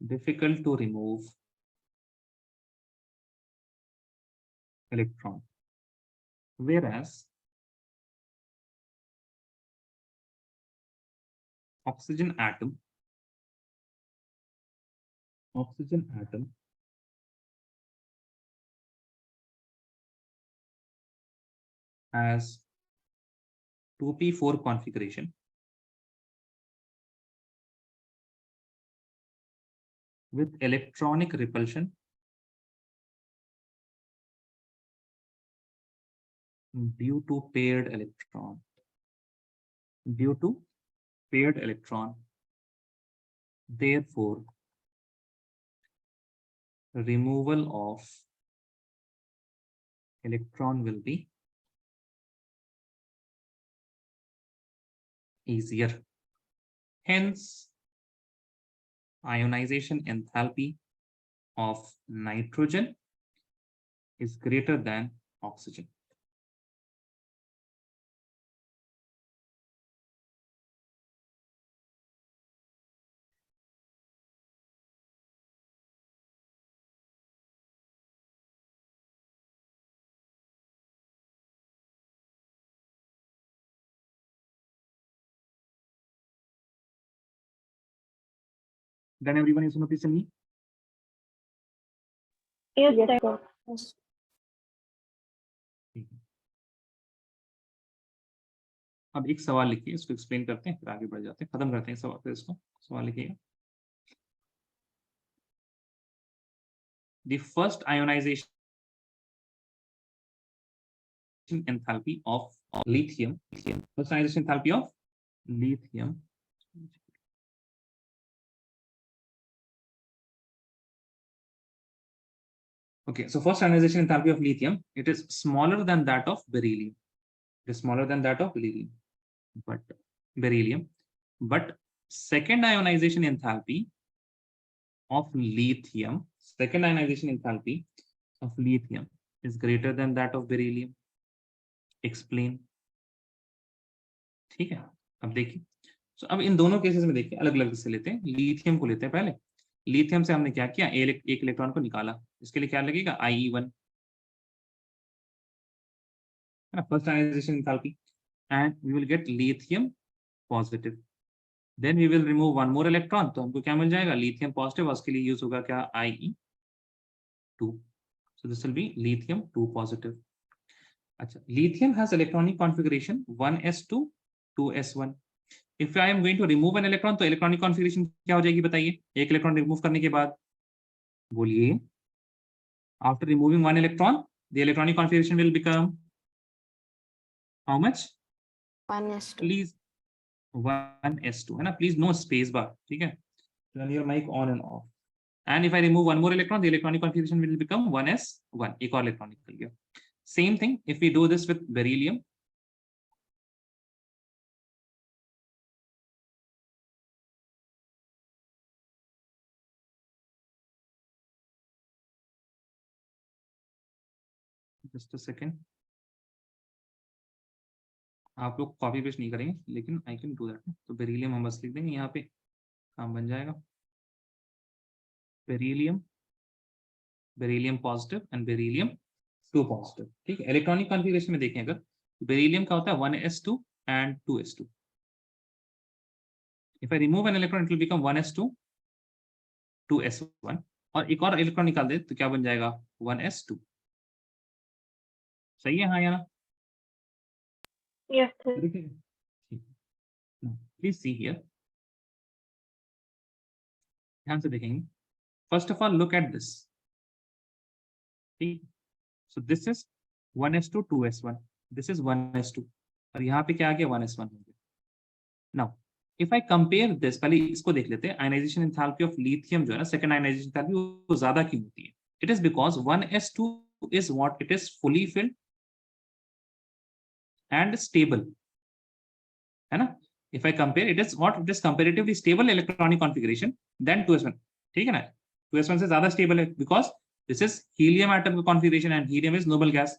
difficult to remove electron, whereas oxygen atom has 2p4 configuration with electronic repulsion due to paired electron. Therefore, removal of electron will be easier. Hence, ionization enthalpy of nitrogen is greater than oxygen. Done everyone is noticing me? Yes, Yes, sir. sir. Yes. ठीक है। अब एक सवाल लिखिए, इसको explain करते हैं, फिर आगे बढ़ जाते हैं, खत्म करते हैं सवाल, फिर इसको सवाल लिखिएगा। The first ionization enthalpy of lithium. First ionization enthalpy of lithium. Okay, so first ionization enthalpy of lithium, it is smaller than that of beryllium. It is smaller than that of beryllium. But second ionization enthalpy of lithium, is greater than that of beryllium. Explain. ठीक है, अब देखिए, so, अब इन दोनों cases में देखिए, अलग अलग से लेते हैं। लिथियम को लेते हैं पहले। लिथियम से हमने क्या किया, एक इलेक्ट्रॉन को निकाला, इसके लिए क्या लगेगा, IE1, है ना, first ionization enthalpy, and we will get lithium positive. Then we will remove one more electron, तो हमको क्या मिल जाएगा, लिथियम पॉजिटिव, उसके लिए यूज होगा क्या, IE2, so this will be lithium 2 positive. अच्छा, lithium has electronic configuration 1s2 2s1. If I am going to remove an electron, तो electronic configuration क्या हो जाएगी बताइए, एक इलेक्ट्रॉन रिमूव करने के बाद, बोलिए, after removing one electron the electronic configuration will become how much, 1s2. please 1s2, है ना, please no space bar, ठीक है, turn your mic on and off, and if I remove one more electron the electronic configuration will become 1s1, एक और electron निकल गया। Same thing if we do this with beryllium, just a second, आप लोग copy paste नहीं करेंगे, लेकिन I can do that. तो बेरिलियम हम बस लिख देंगे यहाँ पे, काम बन जाएगा, beryllium positive and beryllium 2 positive, ठीक है। इलेक्ट्रॉनिक कॉन्फ़िगरेशन में देखें अगर, बेरिलियम का होता है 1s2 and 2s2। If I remove an electron it will become 1s2 2s1, और एक और इलेक्ट्रॉन निकाल दे तो क्या बन जाएगा, 1s2। सही है, हाँ या ना? Yes, sir. Please see here, ध्यान से देखेंगे। First of all look at this, ठीक, so this is 1s2 2s1, this is 1s2, और यहाँ पे क्या आ गया, 1s1 हो गया। Now if I compare this, पहले इसको देख लेते हैं, आयनाइजेशन एंथैल्पी ऑफ लिथियम जो है ना, सेकंड आयनाइजेशन एंथैल्पी वो ज्यादा क्यों होती है? It is because 1s2 is what, it is fully filled and stable, है ना। if I compare, it is what, it is comparatively stable electronic configuration than 2s1, ठीक है ना, 2s1 से ज्यादा stable है, because this is helium atom configuration and helium is noble gas।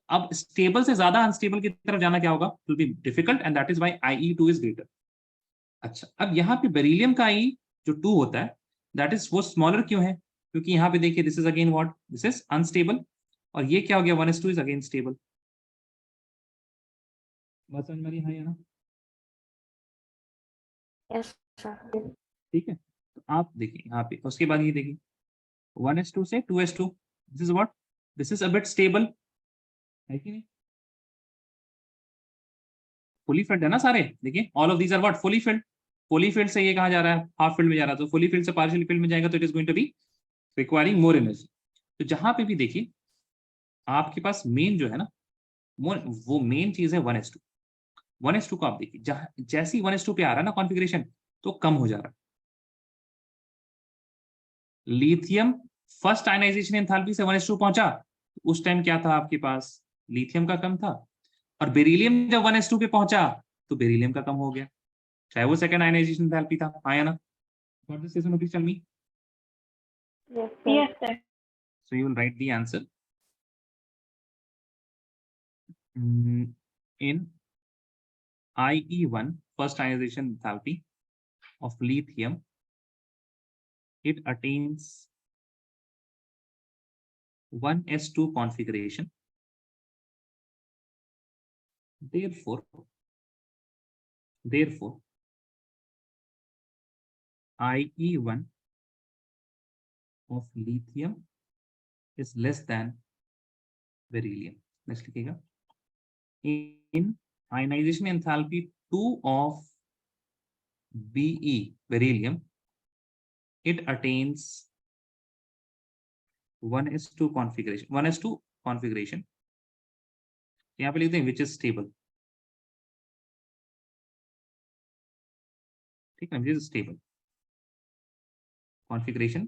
अब stable से ज्यादा unstable की तरफ जाना क्या होगा, it will be difficult, and that is why IE2 is greater। अच्छा, अब यहाँ पे बेरिलियम का IE जो 2 होता है, that is वो smaller क्यों है, क्योंकि यहाँ पे देखिए this is again what, this is unstable, और ये क्या हो गया, 1s2 is again stable। बात समझ में आ रही है या ना? Yes, sir. ठीक है, तो आप देखिए यहाँ पे, उसके बाद ये देखिए 1s2 से 2s2, this is what, this is a bit stable, है कि नहीं, फुली फिल्ड है ना सारे, देखिए all of these are what, fully filled. Fully filled से ये कहाँ जा रहा है, हाफ फिल्ड में जा रहा है, तो फुली फिल्ड से पार्शियली फिल्ड में जाएगा, तो it is going to be requiring more energy. तो जहां पे भी देखिए आपके पास मेन जो है ना, वो मेन चीज है 1s2। 1s2 को आप देखिए, जैसे ही 1s2 पे आ रहा है ना कॉन्फ़िगरेशन, तो कम हो जा रहा है। लिथियम फर्स्ट आयनाइजेशन एंथैल्पी से 1s2 पहुंचा, उस टाइम क्या था आपके पास, लिथियम का कम था, और बेरिलियम जब 1s2 पे पहुंचा तो बेरिलियम का कम हो गया, चाहे वो सेकंड आयनाइजेशन एंथैल्पी था, आया ना? Got this, Jason? Please tell me. Yes, sir. Yes, sir. So you will write the answer. In IE1, first ionization enthalpy of lithium, it attains 1s2 configuration. Therefore, IE1 of lithium is less than beryllium. Next लिखिएगा. In ionization enthalpy 2 of Be, beryllium, it attains 1s2 configuration. 1s2 configuration. यहाँ पे लिखते हैं which is stable. ठीक है, which is stable configuration